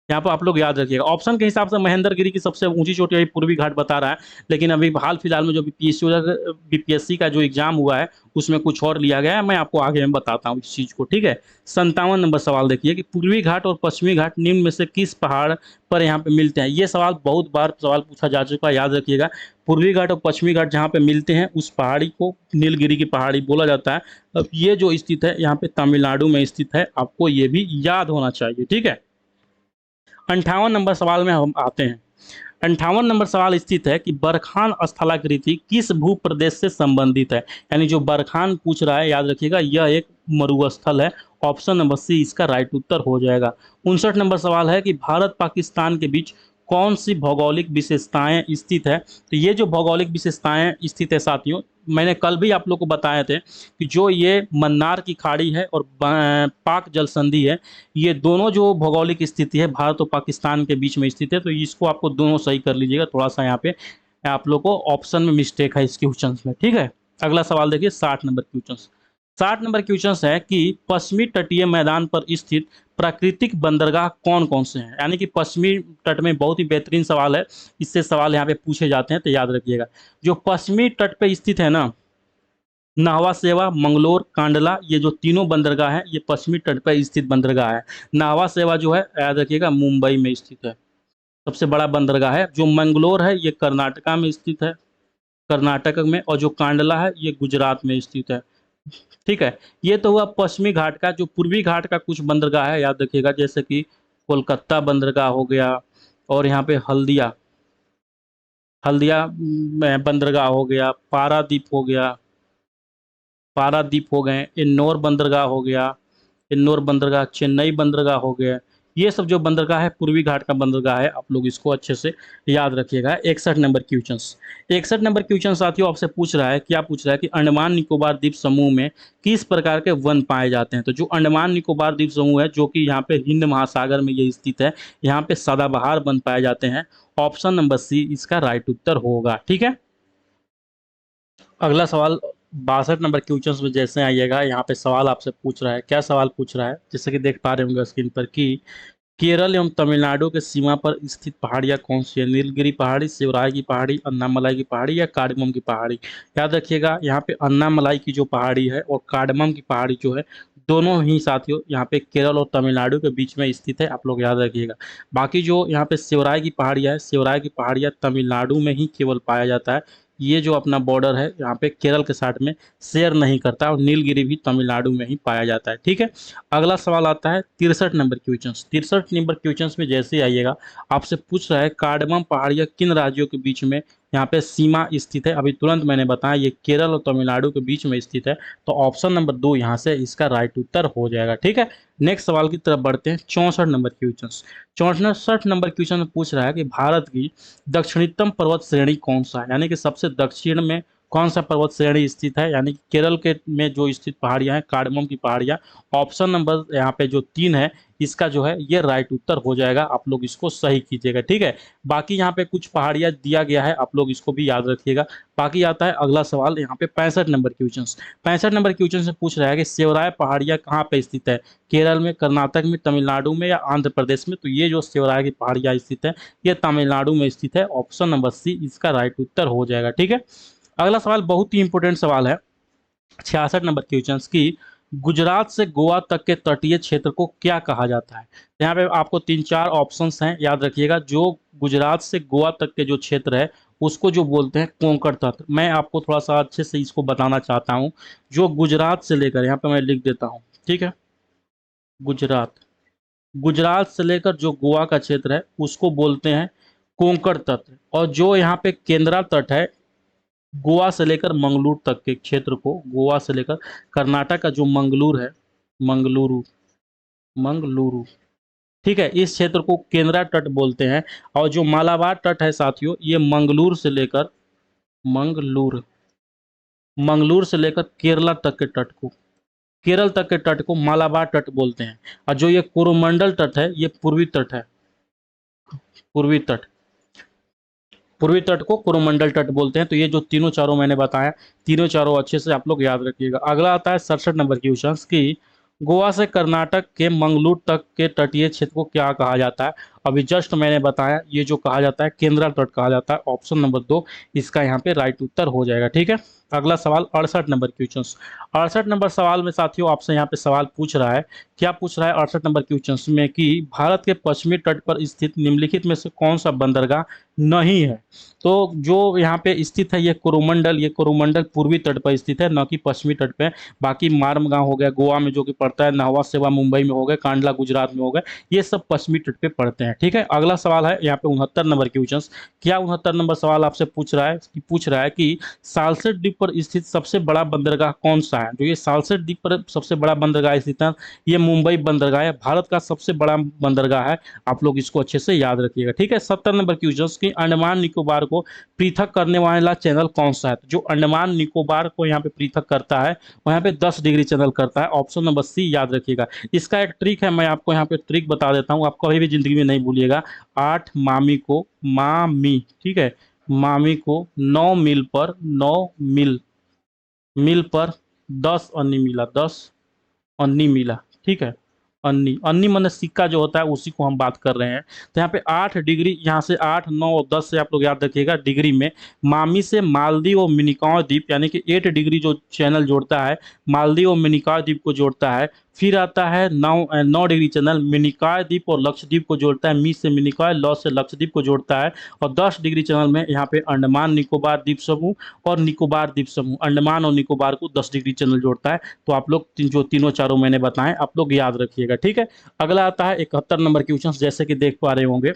यहाँ पर आप लोग याद रखिएगा ऑप्शन के हिसाब से महेंद्रगिरी की सबसे ऊंची चोटी अभी पूर्वी घाट बता रहा है। लेकिन अभी हाल फिलहाल में जो बीपीएससी का जो एग्जाम हुआ है उसमें कुछ और लिया गया है। मैं आपको आगे में बताता हूँ इस चीज़ को। ठीक है, 57 नंबर सवाल देखिए कि पूर्वी घाट और पश्चिमी घाट निम्न में से किस पहाड़ पर यहाँ पे मिलते हैं। ये सवाल बहुत बार सवाल पूछा जा चुका है, याद रखिएगा। पूर्वी घाट और पश्चिमी घाट जहाँ पे मिलते हैं उस पहाड़ी को नीलगिरी की पहाड़ी बोला जाता है। अब ये जो स्थित है यहाँ पे तमिलनाडु में स्थित है। आपको ये भी याद होना चाहिए। ठीक है, 58 नंबर सवाल में हम आते हैं। 58 नंबर सवाल स्थित है कि बरखान स्थलाकृति किस भू प्रदेश से संबंधित है। यानी जो बरखान पूछ रहा है याद रखिएगा यह एक मरुस्थल है। ऑप्शन नंबर सी इसका राइट उत्तर हो जाएगा। 59 नंबर सवाल है कि भारत पाकिस्तान के बीच कौन सी भौगोलिक विशेषताएं स्थित है। तो ये जो भौगोलिक विशेषताएं स्थित है साथियों, मैंने कल भी आप लोग को बताए थे कि जो ये मन्नार की खाड़ी है और पाक जल संधि है, ये दोनों जो भौगोलिक स्थिति है भारत और पाकिस्तान के बीच में स्थित है। तो इसको आपको दोनों सही कर लीजिएगा। थोड़ा सा यहाँ पे आप लोग को ऑप्शन में मिस्टेक है इस क्वेश्चन में। ठीक है, अगला सवाल देखिए 60 नंबर क्वेश्चन। 60 नंबर क्वेश्चन है कि पश्चिमी तटीय मैदान पर स्थित प्राकृतिक बंदरगाह कौन कौन से हैं। यानी कि पश्चिमी तट में, बहुत ही बेहतरीन सवाल है, इससे सवाल यहाँ पे पूछे जाते हैं तो याद रखिएगा। जो पश्चिमी तट पे स्थित है ना, नाहवा सेवा, मंगलोर, कांडला, ये जो तीनों बंदरगाह हैं ये पश्चिमी तट पर स्थित बंदरगाह है। नाहवा सेवा जो है याद रखिएगा मुंबई में स्थित है, सबसे बड़ा बंदरगाह है। जो मंगलोर है ये कर्नाटका में स्थित है, कर्नाटक में। और जो कांडला है ये गुजरात में स्थित है। ठीक है, ये तो हुआ पश्चिमी घाट का। जो पूर्वी घाट का कुछ बंदरगाह है याद रखिएगा, जैसे कि कोलकाता बंदरगाह हो गया, और यहाँ पे हल्दिया, हल्दिया बंदरगाह हो गया, पारादीप हो गया, पारादीप हो गए, इन्नौर बंदरगाह हो गया, इन्नौर बंदरगाह, चेन्नई बंदरगाह हो गया। ये सब जो बंदरगाह है पूर्वी घाट का बंदरगाह है, आप लोग इसको अच्छे से याद रखिएगा। 61 नंबर क्वेश्चन, 61 नंबर क्वेश्चन साथियों आपसे पूछ रहा है, क्या पूछ रहा है कि अंडमान निकोबार द्वीप समूह में किस प्रकार के वन पाए जाते हैं। तो जो अंडमान निकोबार द्वीप समूह है, जो कि यहाँ पे हिंद महासागर में ये स्थित है, यहाँ पे सदाबहार वन पाए जाते हैं। ऑप्शन नंबर सी इसका राइट उत्तर होगा। ठीक है, अगला सवाल 62 नंबर क्वेश्चन में जैसे आइएगा, यहाँ पे सवाल आपसे पूछ रहा है। क्या सवाल पूछ रहा है, जैसे कि देख पा रहे होंगे स्क्रीन पर कि केरल एवं तमिलनाडु के सीमा पर स्थित पहाड़ियाँ कौन सी है। नीलगिरी पहाड़ी, शिवराय की पहाड़ी, अन्नामलाई की पहाड़ी या कार्डमम की पहाड़ी। याद रखिएगा यहाँ पे अन्नामलाई की जो पहाड़ी है और कार्डमम की पहाड़ी जो है, दोनों ही साथियों यहाँ पे केरल और तमिलनाडु के बीच में स्थित है, आप लोग याद रखिएगा। बाकी जो यहाँ पे शिवराय की पहाड़ियाँ है, शिवराय की पहाड़ियाँ तमिलनाडु में ही केवल पाया जाता है। ये जो अपना बॉर्डर है यहाँ पे केरल के साथ में शेयर नहीं करता, और नीलगिरी भी तमिलनाडु में ही पाया जाता है। ठीक है, अगला सवाल आता है 63 नंबर क्वेश्चन। 63 नंबर क्वेश्चन में जैसे ही आइएगा, आपसे पूछ रहा है कार्डमम पहाड़ियाँ किन राज्यों के बीच में यहाँ पे सीमा स्थित है। अभी तुरंत मैंने बताया ये केरल और तमिलनाडु के बीच में स्थित है, तो ऑप्शन नंबर 2 यहाँ से इसका राइट उत्तर हो जाएगा। ठीक है, नेक्स्ट सवाल की तरफ बढ़ते हैं। 64 नंबर क्वेश्चन, 64 नंबर क्वेश्चन में पूछ रहा है कि भारत की दक्षिणतम पर्वत श्रेणी कौन सा है। यानी कि सबसे दक्षिण में कौन सा पर्वत श्रेणी स्थित है। यानी कि केरल के में जो स्थित पहाड़ियां हैं कार्डमम की पहाड़ियां। ऑप्शन नंबर यहाँ पे जो 3 है, इसका जो है ये राइट उत्तर हो जाएगा। आप लोग इसको सही कीजिएगा। ठीक है, बाकी यहाँ पे कुछ पहाड़ियां दिया गया है, आप लोग इसको भी याद रखिएगा। बाकी आता है अगला सवाल यहाँ पे 65 नंबर क्वेश्चन। 65 नंबर क्वेश्चन से पूछ रहा है कि शिवराय पहाड़ियां कहाँ पे स्थित है, केरल में, कर्नाटक में, तमिलनाडु में या आंध्र प्रदेश में। तो ये जो शिवराय की पहाड़ियां स्थित है ये तमिलनाडु में स्थित है। ऑप्शन नंबर सी इसका राइट उत्तर हो जाएगा। ठीक है, अगला सवाल बहुत ही इंपॉर्टेंट सवाल है। 66 नंबर क्वेश्चन की गुजरात से गोवा तक के तटीय क्षेत्र को क्या कहा जाता है। यहाँ पे आपको 3-4 ऑप्शंस हैं, याद रखिएगा। जो गुजरात से गोवा तक के जो क्षेत्र है उसको जो बोलते हैं कोंकण तट। मैं आपको थोड़ा सा अच्छे से इसको बताना चाहता हूँ। जो गुजरात से लेकर, यहाँ पे मैं लिख देता हूँ, ठीक है, गुजरात, गुजरात से लेकर जो गोवा का क्षेत्र है उसको बोलते हैं कोंकण तट। और जो यहाँ पे केंद्रा तट है, गोवा से लेकर मंगलूर तक के क्षेत्र को, गोवा से लेकर कर्नाटक का जो मंगलूर है, मंगलुरु, मंगलुरु, ठीक है, इस क्षेत्र को केंद्रा तट बोलते हैं। और जो मालाबार तट है साथियों, ये मंगलूर से लेकर, मंगलूर, मंगलूर से लेकर केरला तक के तट को, केरल तक के तट को मालाबार तट बोलते हैं। और जो ये कोरोमंडल तट है ये पूर्वी तट है, पूर्वी तट, पूर्वी तट को कोरोमंडल तट बोलते हैं। तो ये जो तीनों चारों मैंने बताया, तीनों चारों अच्छे से आप लोग याद रखिएगा। अगला आता है 67 नंबर क्वेश्चन की गोवा से कर्नाटक के मंगलूर तक के तटीय क्षेत्र को क्या कहा जाता है। अभी जस्ट मैंने बताया, ये जो कहा जाता है केंद्रा तट कहा जाता है। ऑप्शन नंबर 2 इसका यहाँ पे राइट उत्तर हो जाएगा। ठीक है, अगला सवाल 68 नंबर क्वेश्चन। 68 नंबर सवाल में साथियों आपसे यहाँ पे सवाल पूछ रहा है, क्या पूछ रहा है 68 नंबर क्वेश्चन में कि भारत के पश्चिमी तट पर स्थित निम्नलिखित में से कौन सा बंदरगाह नहीं है। तो जो यहाँ पे स्थित है ये कोरोमंडल, ये कोरोमंडल पूर्वी तट पर स्थित है, न कि पश्चिमी तट पे। बाकी मार्मगांव हो गया गोवा में जो कि पड़ता है, नाहवा सेवा मुंबई में हो गए, कांडला गुजरात में हो गए, ये सब पश्चिमी तट पे पड़ते हैं। ठीक है, अगला सवाल है यहाँ पे 69 नंबर क्वेश्चन। क्या 69 नंबर सवाल आपसे पूछ रहा है कि सालसेट द्वीप पर स्थित सबसे बड़ा बंदरगाह कौन सा है। जो ये सालसेट द्वीप पर सबसे बड़ा बंदरगाह स्थित है, ये मुंबई बंदरगाह है, भारत का सबसे बड़ा बंदरगाह है। आप लोग इसको अच्छे से याद रखिएगा। ठीक है, 70 नंबर क्वेश्चन की अंडमान निकोबार को पृथक करने वाला चैनल कौन सा है। तो जो अंडमान निकोबार को यहाँ पे पृथक करता है वो यहाँ पे 10 डिग्री चैनल करता है। ऑप्शन नंबर सी याद रखिएगा। इसका एक ट्रिक है, मैं आपको यहाँ पे ट्रिक बता देता हूँ, आप कभी भी जिंदगी में नहीं भूलिएगा। 8 मामी को, मामी, ठीक है, मामी को 9 मील पर, 9 मील, मील पर 10 अन्नी मिला, 10 अन्नी मिला, ठीक है। अन्नी अन्नी माने सिक्का जो होता है उसी को हम बात कर रहे हैं। तो यहाँ पे 8 डिग्री, यहाँ से 8 9 और 10 से आप लोग याद रखिएगा डिग्री में। मामी से मालदीव और मिनिकॉय द्वीप यानी कि 8 डिग्री जो चैनल जोड़ता है मालदीव और मिनिकॉय द्वीप को जोड़ता है। फिर आता है 9 डिग्री चैनल मिनिकॉय द्वीप और लक्षद्वीप को जोड़ता है। मी से मिनिकॉय, लॉ से लक्षद्वीप को जोड़ता है। और 10 डिग्री चैनल में यहाँ पे अंडमान निकोबार द्वीप समूह और निकोबार द्वीप समूह, अंडमान और निकोबार को 10 डिग्री चैनल जोड़ता है। तो आप लोग जो तीनों चारों मैंने बताएं आप लोग याद रखिएगा, ठीक है। अगला आता है 71 नंबर क्वेश्चन, जैसे कि देख पा रहे होंगे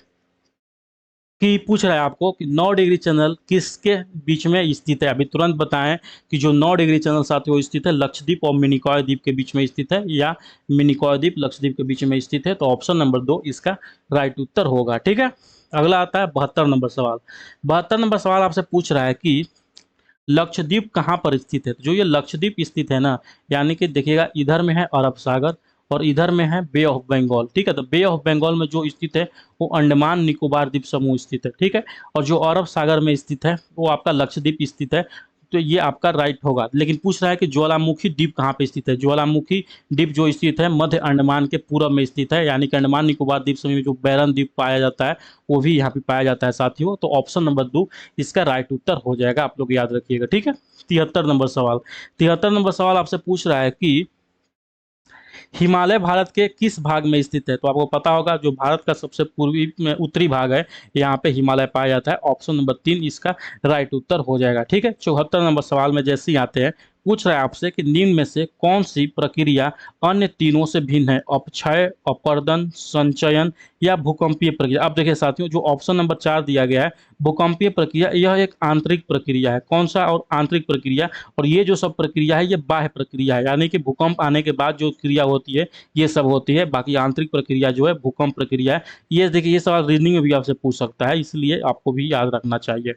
कि पूछ रहा है आपको कि 9 डिग्री चैनल किसके बीच में स्थित है। अभी तुरंत बताएं कि जो 9 डिग्री चैनल साथ वो स्थित है लक्षद्वीप और मिनिकॉय द्वीप के बीच में स्थित है, या मिनिकॉय द्वीप लक्षद्वीप के बीच में स्थित है। तो ऑप्शन नंबर 2 इसका राइट उत्तर होगा, ठीक है। अगला आता है 72 नंबर सवाल। 72 नंबर सवाल आपसे पूछ रहा है कि लक्षद्वीप कहाँ पर स्थित है। तो जो ये लक्षद्वीप स्थित है ना, यानी कि देखिएगा इधर में है अरब सागर और इधर में है बे ऑफ बंगाल, ठीक है। तो बे ऑफ बंगाल में जो स्थित है वो अंडमान निकोबार द्वीप समूह स्थित है, ठीक है। और जो अरब सागर में स्थित है वो आपका लक्षद्वीप स्थित है। तो ये आपका राइट होगा। लेकिन पूछ रहा है कि ज्वालामुखी द्वीप कहाँ पे स्थित है। ज्वालामुखी द्वीप जो स्थित है मध्य अंडमान के पूर्व में स्थित है, यानी कि अंडमान निकोबार द्वीप समूह में जो बैरन द्वीप पाया जाता है वो भी यहाँ पे पाया जाता है साथियों। तो ऑप्शन नंबर 2 इसका राइट उत्तर हो जाएगा, आप लोग याद रखिएगा, ठीक है। 73 नंबर सवाल। 73 नंबर सवाल आपसे पूछ रहा है कि हिमालय भारत के किस भाग में स्थित है। तो आपको पता होगा जो भारत का सबसे पूर्वी में उत्तरी भाग है यहाँ पे हिमालय पाया जाता है। ऑप्शन नंबर 3 इसका राइट उत्तर हो जाएगा, ठीक है। 74 नंबर सवाल में जैसे ही आते हैं, पूछ रहा है आपसे कि निम्न में से कौन सी प्रक्रिया अन्य तीनों से भिन्न है। अपक्षय, अपर्दन, संचयन या भूकंपीय प्रक्रिया। अब देखिए साथियों जो ऑप्शन नंबर 4 दिया गया है भूकंपीय प्रक्रिया, यह एक आंतरिक प्रक्रिया है। कौन सा? और आंतरिक प्रक्रिया। और ये जो सब प्रक्रिया है ये बाह्य प्रक्रिया है, यानी कि भूकंप आने के बाद जो क्रिया होती है ये सब होती है। बाकी आंतरिक प्रक्रिया जो है भूकंप प्रक्रिया है। ये देखिए ये सवाल रीजनिंग में भी आपसे पूछ सकता है, इसलिए आपको भी याद रखना चाहिए।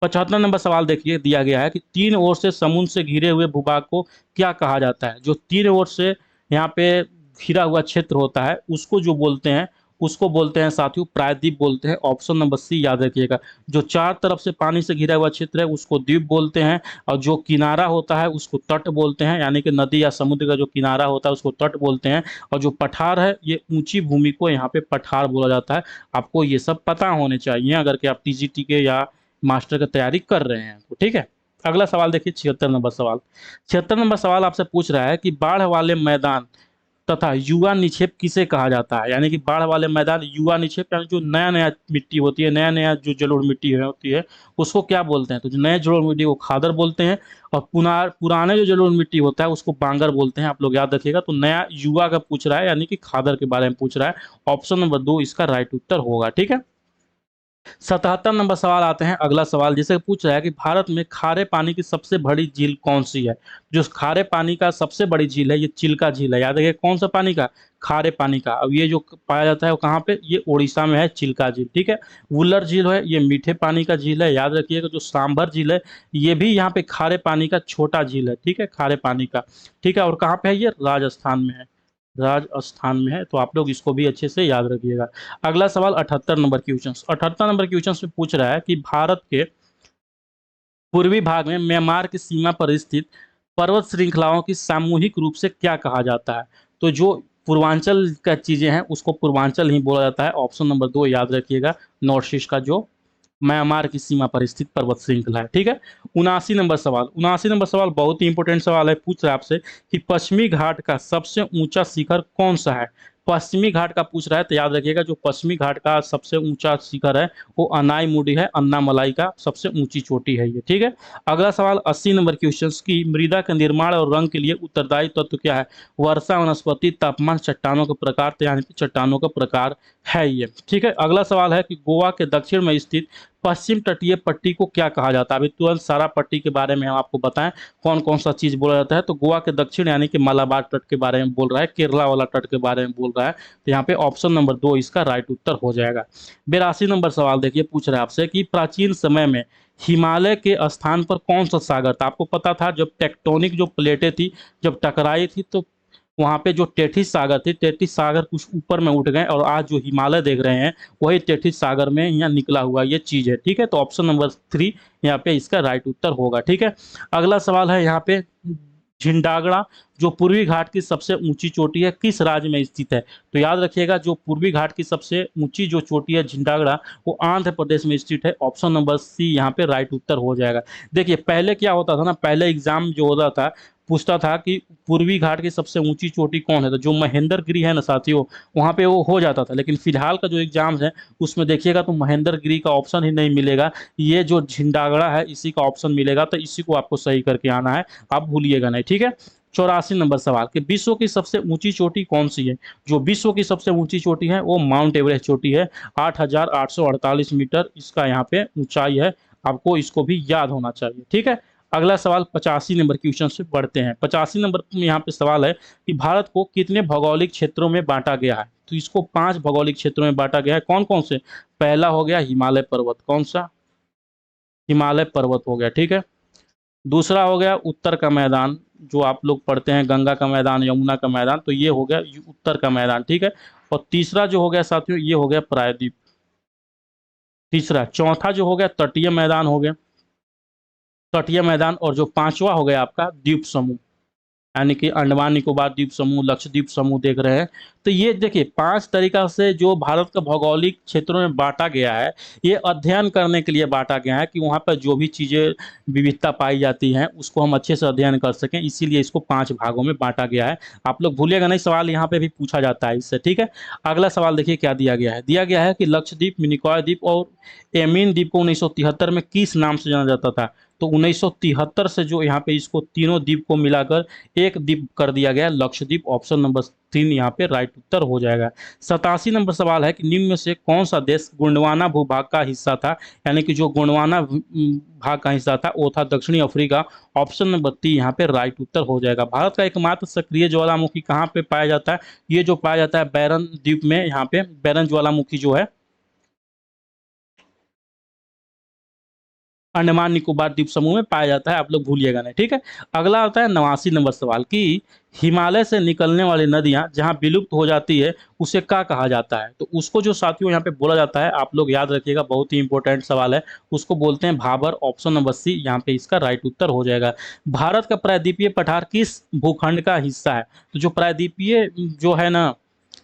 75 नंबर सवाल देखिए दिया गया है कि तीन ओर से समुद्र से घिरे हुए भूभाग को क्या कहा जाता है। जो तीन ओर से यहाँ पे घिरा हुआ क्षेत्र होता है उसको जो बोलते हैं उसको बोलते हैं साथियों प्रायद्वीप बोलते हैं। ऑप्शन नंबर सी याद रखिएगा। जो चार तरफ से पानी से घिरा हुआ क्षेत्र है उसको द्वीप बोलते हैं, और जो किनारा होता है उसको तट बोलते हैं, यानी कि नदी या समुद्र का जो किनारा होता है उसको तट बोलते हैं। और जो पठार है ये ऊंची भूमि को यहाँ पे पठार बोला जाता है। आपको ये सब पता होने चाहिए अगर कि आप टीजीटी के या मास्टर की तैयारी कर रहे हैं तो, ठीक है। अगला सवाल देखिए 76 नंबर सवाल। 76 नंबर सवाल आपसे पूछ रहा है कि बाढ़ वाले मैदान तथा युवा निक्षेप किसे कहा जाता है। यानी कि बाढ़ वाले मैदान युवा निक्षेप, यानी जो नया नया मिट्टी होती है, नया नया जो जलोढ़ मिट्टी होती है उसको क्या बोलते हैं। तो जो नए जलोढ़ मिट्टी को खादर बोलते हैं, और पुराने जो जलोढ़ मिट्टी होता है उसको बांगर बोलते हैं। आप लोग याद रखिएगा। तो नया युवा का पूछ रहा है यानी कि खादर के बारे में पूछ रहा है। ऑप्शन नंबर 2 इसका राइट उत्तर होगा, ठीक है। 77 नंबर सवाल आते हैं। अगला सवाल जिसे पूछ रहा है कि भारत में खारे पानी की सबसे बड़ी झील कौन सी है। जो खारे पानी का सबसे बड़ी झील है ये चिल्का झील है। याद रखिए कौन सा पानी का? खारे पानी का। अब ये जो पाया जाता है वो कहाँ पे? ये उड़ीसा में है चिल्का झील, ठीक है। वुलर झील है ये मीठे पानी का झील है। याद रखिएगा जो सांभर झील है ये भी यहाँ पे खारे पानी का छोटा झील है, ठीक है, खारे पानी का, ठीक है। और कहाँ पे है? ये राजस्थान में है, राजस्थान में है। तो आप लोग इसको भी अच्छे से याद रखिएगा। अगला सवाल 78 नंबर क्वेश्चन। 78 नंबर क्वेश्चन में पूछ रहा है कि भारत के पूर्वी भाग में म्यांमार की सीमा पर स्थित पर्वत श्रृंखलाओं की सामूहिक रूप से क्या कहा जाता है। तो जो पूर्वांचल का चीजें हैं उसको पूर्वांचल ही बोला जाता है। ऑप्शन नंबर 2 याद रखिएगा, नॉर्थ ईस्ट का जो म्यांमार की सीमा पर स्थित पर्वत श्रृंखला है, ठीक है। 79 नंबर सवाल बहुत ही इंपॉर्टेंट सवाल है। पूछ रहा है आपसे कि पश्चिमी घाट का सबसे ऊंचा शिखर कौन सा है। पश्चिमी घाट का पूछ रहा है तो याद रखिएगा जो पश्चिमी घाट का सबसे ऊंचा शिखर है वो अनाईमुडी है, अन्नामलाई का सबसे ऊंची चोटी है ये, ठीक है। अगला सवाल 80 नंबर क्वेश्चन की मृदा के निर्माण और रंग के लिए उत्तरदायी तत्व क्या है। वर्षा, वनस्पति, तापमान, चट्टानों का प्रकार, यानी कि चट्टानों का प्रकार है ये, ठीक है। अगला सवाल है कि गोवा के दक्षिण में स्थित पश्चिम तटीय पट्टी को क्या कहा जाता है। अभी तुरंत सारा पट्टी के बारे में हम आपको बताएं कौन कौन सा चीज बोला जाता है। तो गोवा के दक्षिण यानी कि मलाबार तट के बारे में बोल रहा है, केरला वाला तट के बारे में बोल रहा है। तो यहाँ पे ऑप्शन नंबर 2 इसका राइट उत्तर हो जाएगा। 82 नंबर सवाल देखिए पूछ रहा है आपसे कि प्राचीन समय में हिमालय के स्थान पर कौन सा सागर था। आपको पता था जब टेक्टोनिक जो प्लेटें थी जब टकराई थी तो वहाँ पे जो टेथिस सागर थे, टेथिस सागर कुछ ऊपर में उठ गए, और आज जो हिमालय देख रहे हैं वही टेथिस सागर में यहाँ निकला हुआ ये चीज है, ठीक है। तो ऑप्शन नंबर 3 यहाँ पे इसका राइट उत्तर होगा, ठीक है। अगला सवाल है यहाँ पे झिंडागड़ा जो पूर्वी घाट की सबसे ऊंची चोटी है किस राज्य में स्थित है? तो याद रखिएगा, जो पूर्वी घाट की सबसे ऊंची जो चोटी है झिंडागड़ा, वो आंध्र प्रदेश में स्थित है। ऑप्शन नंबर सी यहाँ पे राइट उत्तर हो जाएगा। देखिए पहले क्या होता था ना, पहले एग्जाम जो होता था पूछता था कि पूर्वी घाट की सबसे ऊंची चोटी कौन है, तो जो महेंद्रगिरी है ना साथियों, वहाँ पे वो हो जाता था। लेकिन फिलहाल का जो एग्जाम है उसमें देखिएगा तो महेंद्रगिरी का ऑप्शन ही नहीं मिलेगा, ये जो झिंडागड़ा है इसी का ऑप्शन मिलेगा। तो इसी को आपको सही करके आना है, आप भूलिएगा नहीं, ठीक है। 84 नंबर सवाल कि विश्व की सबसे ऊंची चोटी कौन सी है? जो विश्व की सबसे ऊंची चोटी है वो माउंट एवरेस्ट चोटी है। 8,848 मीटर इसका यहाँ पे ऊंचाई है। आपको इसको भी याद होना चाहिए, ठीक है। अगला सवाल 85 नंबर क्वेश्चन से बढ़ते हैं। 85 नंबर में यहाँ पे सवाल है कि भारत को कितने भौगोलिक क्षेत्रों में बांटा गया है? तो इसको 5 भौगोलिक क्षेत्रों में बांटा गया है। कौन कौन से? पहला हो गया हिमालय पर्वत। कौन सा? हिमालय पर्वत हो गया, ठीक है। दूसरा हो गया उत्तर का मैदान, जो आप लोग पढ़ते हैं गंगा का मैदान, यमुना का मैदान, तो ये हो गया उत्तर का मैदान, ठीक है। और तीसरा जो हो गया साथियों, ये हो गया प्रायद्वीप। तीसरा, चौथा जो हो गया तटीय मैदान हो गया, तटीय मैदान। और जो पांचवा हो गया आपका द्वीप समूह, यानी कि अंडमान निकोबार द्वीप समूह, लक्षद्वीप समूह देख रहे हैं। तो ये देखिए 5 तरीका से जो भारत का भौगोलिक क्षेत्रों में बांटा गया है, ये अध्ययन करने के लिए बांटा गया है कि वहाँ पर जो भी चीज़ें विविधता पाई जाती हैं उसको हम अच्छे से अध्ययन कर सकें, इसीलिए इसको 5 भागों में बांटा गया है। आप लोग भूलिएगा नहीं, सवाल यहाँ पे भी पूछा जाता है इससे, ठीक है। अगला सवाल देखिए क्या दिया गया है। दिया गया है कि लक्षद्वीप, मिनिकॉय द्वीप और एमीन द्वीप को 1973 में किस नाम से जाना जाता था? तो 1973 से जो यहाँ पे इसको तीनों द्वीप को मिलाकर एक द्वीप कर दिया गया लक्षद्वीप। ऑप्शन नंबर 3 यहाँ पे राइट उत्तर हो जाएगा। 87 नंबर सवाल है कि निम्न में से कौन सा देश गोंडवाना भूभाग का हिस्सा था? यानी कि जो गोंडवाना भाग का हिस्सा था वो था दक्षिणी अफ्रीका। ऑप्शन नंबर 3 यहाँ पे राइट उत्तर हो जाएगा। भारत का एकमात्र सक्रिय ज्वालामुखी कहाँ पे पाया जाता है? ये जो पाया जाता है बैरन द्वीप में, यहाँ पे बैरन ज्वालामुखी जो है अंडमान निकोबार द्वीप समूह में पाया जाता है, आप लोग भूलिएगा नहीं, ठीक है। अगला आता है 89 नंबर सवाल कि हिमालय से निकलने वाली नदियां जहां विलुप्त हो जाती है उसे क्या कहा जाता है? तो उसको जो साथियों यहाँ पे बोला जाता है, आप लोग याद रखिएगा, बहुत ही इंपॉर्टेंट सवाल है। उसको बोलते हैं भाबर। ऑप्शन नंबर सी यहाँ पे इसका राइट उत्तर हो जाएगा। भारत का प्रायद्वीपीय पठार किस भूखंड का हिस्सा है? तो जो प्रायद्वीपीय जो है ना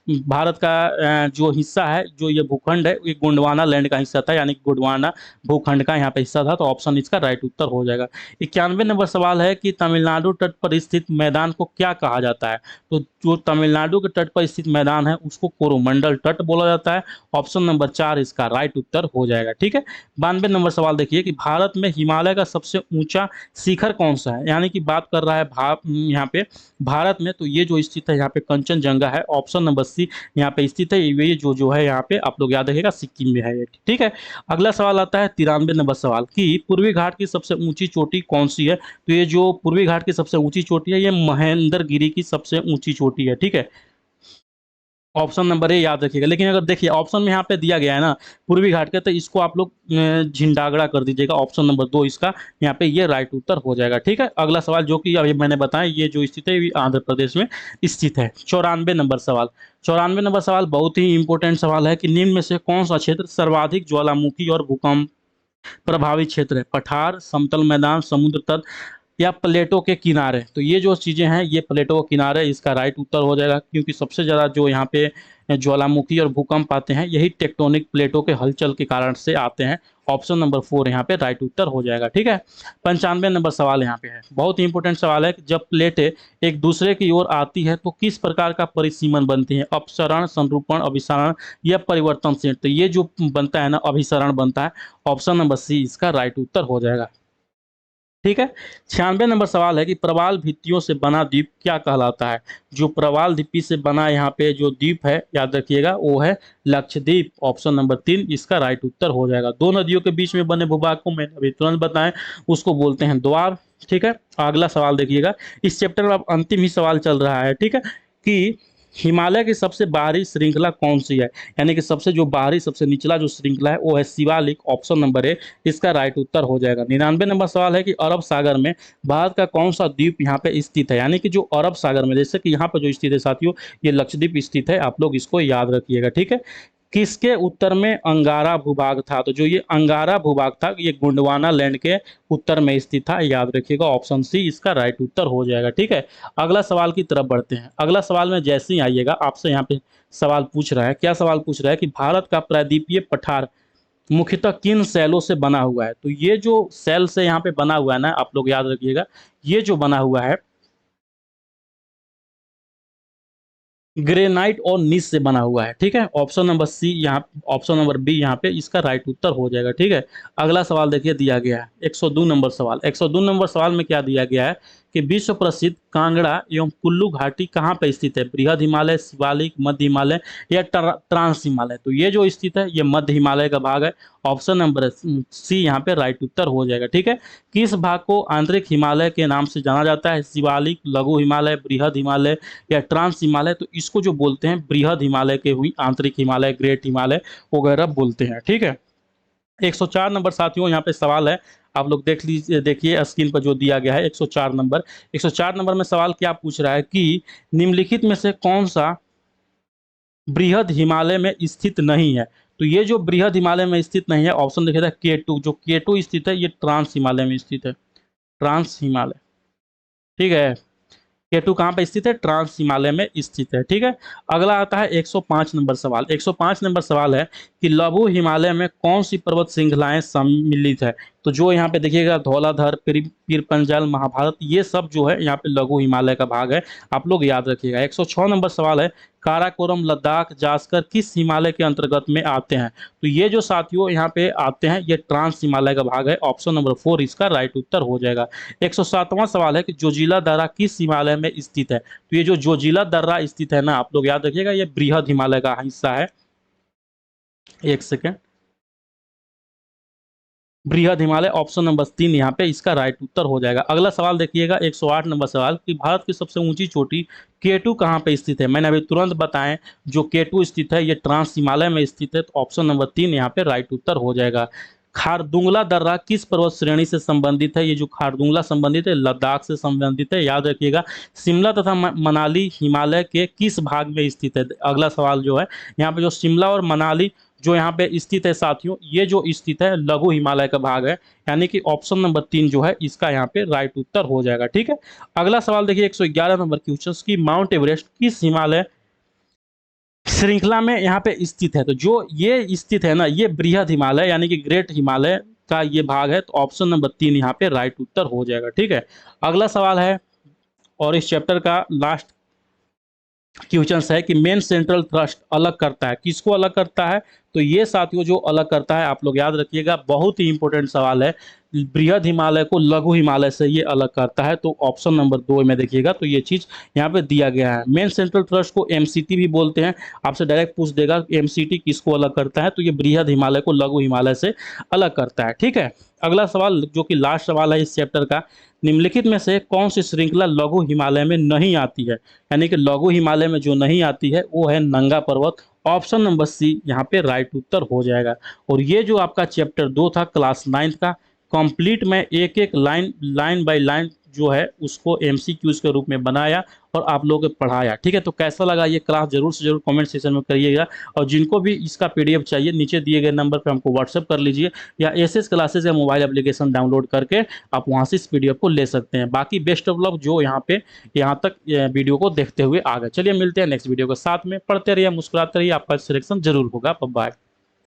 भारत का जो हिस्सा है, जो ये भूखंड है, ये गोंडवाना लैंड का हिस्सा था, यानी कि गोंडवाना भूखंड का यहाँ पे हिस्सा था। तो ऑप्शन इसका राइट उत्तर हो जाएगा। 91 नंबर सवाल है कि तमिलनाडु तट पर स्थित मैदान को क्या कहा जाता है? तो जो तमिलनाडु के तट पर स्थित मैदान है उसको कोरोमंडल तट बोला जाता है। ऑप्शन नंबर 4 इसका राइट उत्तर हो जाएगा, ठीक है। 92 नंबर सवाल देखिए कि भारत में हिमालय का सबसे ऊंचा शिखर कौन सा है? यानी कि बात कर रहा है यहाँ पे भारत में, तो ये जो स्थित है यहाँ पे कंचनजंगा है। ऑप्शन नंबर सी यहाँ पे स्थित है। ये जो है यहाँ पे आप लोग याद रखिएगा सिक्किम में है ये, ठीक है। अगला सवाल आता है 93 नंबर सवाल कि पूर्वी घाट की सबसे ऊंची चोटी कौन सी है? तो ये जो पूर्वी घाट की सबसे ऊंची चोटी है ये महेंद्रगिरी की सबसे ऊंची चोटी है, ठीक है। ऑप्शन नंबर ए याद रखिएगा। लेकिन अगर देखिए ऑप्शन में यहाँ पे दिया गया है ना पूर्वी घाट के, तो इसको आप लोग झिंडागड़ा कर दीजिएगा। ऑप्शन नंबर 2 इसका यहाँ पे ये राइट उत्तर हो जाएगा, ठीक है। अगला सवाल जो कि अभी मैंने बताया, ये जो स्थित है ये आंध्र प्रदेश में स्थित है। 94 नंबर सवाल। 94 नंबर सवाल बहुत ही इंपॉर्टेंट सवाल है कि निम्न में से कौन सा क्षेत्र सर्वाधिक ज्वालामुखी और भूकंप प्रभावित क्षेत्र है? पठार, समतल मैदान, समुद्र तट या प्लेटो के किनारे? तो ये जो चीज़ें हैं ये प्लेटो के किनारे इसका राइट उत्तर हो जाएगा, क्योंकि सबसे ज़्यादा जो यहाँ पे ज्वालामुखी और भूकंप आते हैं यही टेक्टोनिक प्लेटों के हलचल के कारण से आते हैं। ऑप्शन नंबर 4 यहाँ पे राइट उत्तर हो जाएगा, ठीक है। 95 नंबर सवाल यहाँ पे है, बहुत ही इंपॉर्टेंट सवाल है कि जब प्लेटें एक दूसरे की ओर आती है तो किस प्रकार का परिसीमन बनती है? अपसरण, संरूपण, अभिसरण या परिवर्तनशील? तो ये जो बनता है ना अभिसरण बनता है। ऑप्शन नंबर सी इसका राइट उत्तर हो जाएगा, ठीक है। 96 नंबर सवाल है कि प्रवाल भित्तियों से बना द्वीप क्या कहलाता है? जो प्रवाल भित्ति से बना यहाँ पे जो द्वीप है याद रखिएगा वो है लक्षद्वीप। ऑप्शन नंबर 3 इसका राइट उत्तर हो जाएगा। दो नदियों के बीच में बने भूभाग को मैंने अभी तुरंत बताएं, उसको बोलते हैं द्वार, ठीक है। अगला सवाल देखिएगा, इस चैप्टर में अब अंतिम ही सवाल चल रहा है, ठीक है, कि हिमालय की सबसे बाहरी श्रृंखला कौन सी है? यानी कि सबसे जो बाहरी सबसे निचला जो श्रृंखला है वो है शिवालिक। ऑप्शन नंबर ए इसका राइट उत्तर हो जाएगा। 99 नंबर सवाल है कि अरब सागर में भारत का कौन सा द्वीप यहाँ पे स्थित है? यानी कि जो अरब सागर में, जैसे कि यहाँ पर जो स्थित है साथियों ये लक्षद्वीप स्थित है, आप लोग इसको याद रखिएगा, ठीक है। किसके उत्तर में अंगारा भूभाग था? तो जो ये अंगारा भूभाग था ये गोंडवाना लैंड के उत्तर में स्थित था, याद रखिएगा ऑप्शन सी इसका राइट उत्तर हो जाएगा। ठीक है, अगला सवाल की तरफ बढ़ते हैं। अगला सवाल में जैसे ही आइएगा आपसे यहाँ पे सवाल पूछ रहा है, क्या सवाल पूछ रहा है कि भारत का प्रायद्वीपीय पठार मुख्यतः किन शैलों से बना हुआ है? तो ये जो शैल से यहाँ पे बना हुआ है ना, आप लोग याद रखिएगा, ये जो बना हुआ है ग्रेनाइट और नीस से बना हुआ है। ठीक है, ऑप्शन नंबर सी यहाँ, ऑप्शन नंबर बी यहाँ पे इसका राइट उत्तर हो जाएगा। ठीक है, अगला सवाल देखिए दिया गया है 102 नंबर सवाल। 102 नंबर सवाल में क्या दिया गया है कि विश्व प्रसिद्ध कांगड़ा एवं कुल्लू घाटी कहाँ पे स्थित है? बृहद हिमालय, शिवालिक, मध्य हिमालय या ट्रांस हिमालय? तो ये जो स्थित है ये मध्य हिमालय का भाग है। ऑप्शन नंबर सी यहाँ पे राइट उत्तर हो जाएगा। ठीक है, किस भाग को आंतरिक हिमालय के नाम से जाना जाता है? शिवालिक, लघु हिमालय, बृहद हिमालय या ट्रांस हिमालय? तो इसको जो बोलते हैं बृहद हिमालय के हुई आंतरिक हिमालय, ग्रेट हिमालय वगैरह बोलते हैं। ठीक है, 104 नंबर साथियों यहाँ पे सवाल है, आप लोग देख लीजिए, देखिए स्क्रीन पर जो दिया गया है 104 नंबर। 104 नंबर में सवाल क्या पूछ रहा है कि निम्नलिखित में से कौन सा बृहद हिमालय में स्थित नहीं है? तो ये जो बृहद हिमालय में स्थित नहीं है, ऑप्शन देखिए K2, जो K2 स्थित है ये ट्रांस हिमालय में स्थित है, ट्रांस हिमालय। ठीक है, K2 कहाँ पे स्थित है? ट्रांस हिमालय में स्थित है। ठीक है, अगला आता है 105 नंबर सवाल। 105 नंबर सवाल है कि लघु हिमालय में कौन सी पर्वत श्रृंखलाएं सम्मिलित है? तो जो यहाँ पे देखिएगा धौलाधर, पीर पंजाल, महाभारत, ये सब जो है यहाँ पे लघु हिमालय का भाग है, आप लोग याद रखिएगा। 106 नंबर सवाल है काराकोरम, लद्दाख, जास्कर किस हिमालय के अंतर्गत में आते हैं? तो ये जो साथियों यहाँ पे आते हैं ये ट्रांस हिमालय का भाग है। ऑप्शन नंबर 4 इसका राइट उत्तर हो जाएगा। 107वां सवाल है कि जोजिला दर्रा किस हिमालय में स्थित है? तो ये जो जोजिला दर्रा स्थित है ना, आप लोग याद रखिएगा ये बृहद हिमालय का हिस्सा है। एक सेकेंड, बृहद हिमालय, ऑप्शन नंबर 3 यहाँ पे इसका राइट उत्तर हो जाएगा। अगला सवाल देखिएगा 108 नंबर सवाल कि भारत की सबसे ऊंची चोटी K2 कहाँ पे स्थित है? मैंने अभी तुरंत बताएं जो K2 स्थित है ये ट्रांस हिमालय में स्थित है, तो ऑप्शन नंबर 3 यहाँ पे राइट उत्तर हो जाएगा। खारदुंगला दर्रा किस पर्वत श्रेणी से संबंधित है? ये जो खारदुंगला संबंधित है लद्दाख से संबंधित है, याद रखिएगा। शिमला तथा मनाली हिमालय के किस भाग में स्थित है? अगला सवाल जो है यहाँ पे जो शिमला और मनाली जो यहाँ पे स्थित है साथियों, ये जो स्थित है लघु हिमालय का भाग है, यानी कि ऑप्शन नंबर 3 जो है इसका यहाँ पे राइट उत्तर हो जाएगा। ठीक है, अगला सवाल देखिए 111 नंबर क्वेश्चन की माउंट एवरेस्ट किस हिमालय श्रृंखला में यहाँ पे स्थित है? तो जो ये स्थित है ना ये बृहद हिमालय यानी कि ग्रेट हिमालय का ये भाग है, तो ऑप्शन नंबर 3 यहाँ पे राइट उत्तर हो जाएगा। ठीक है, अगला सवाल है और इस चैप्टर का लास्ट क्वेश्चन है कि मेन सेंट्रल थ्रस्ट अलग करता है, किसको अलग करता है? तो ये साथियों जो अलग करता है, आप लोग याद रखिएगा, बहुत ही इंपॉर्टेंट सवाल है, बृहद हिमालय को लघु हिमालय से ये अलग करता है। तो ऑप्शन नंबर 2 में देखिएगा तो ये चीज यहाँ पे दिया गया है। मेन सेंट्रल थ्रस्ट को MCT भी बोलते हैं, आपसे डायरेक्ट पूछ देगा MCT किसको अलग करता है, तो ये बृहद हिमालय को लघु हिमालय से अलग करता है। ठीक है, अगला सवाल जो कि लास्ट सवाल है इस चैप्टर का, निम्नलिखित में से कौन सी श्रृंखला लघु हिमालय में नहीं आती है? यानी कि लघु हिमालय में जो नहीं आती है वो है नंगा पर्वत। ऑप्शन नंबर सी यहाँ पे राइट उत्तर हो जाएगा। और ये जो आपका चैप्टर 2 था क्लास 9 का, कंप्लीट में एक एक लाइन बाय लाइन जो है उसको MCQs के रूप में बनाया और आप लोगों को पढ़ाया। ठीक है, तो कैसा लगा ये क्लास जरूर से जरूर कमेंट सेक्शन में करिएगा। और जिनको भी इसका PDF चाहिए नीचे दिए गए नंबर पर हमको व्हाट्सएप कर लीजिए, या SS क्लासेस या मोबाइल एप्लीकेशन डाउनलोड करके आप वहाँ से इस PDF को ले सकते हैं। बाकी बेस्ट ऑफ लक जो यहाँ तक वीडियो को देखते हुए आ गए। चलिए मिलते हैं नेक्स्ट वीडियो के साथ में, पढ़ते रहिए, मुस्कुराते रहिए, आपका सिलेक्शन जरूर होगा। बाय।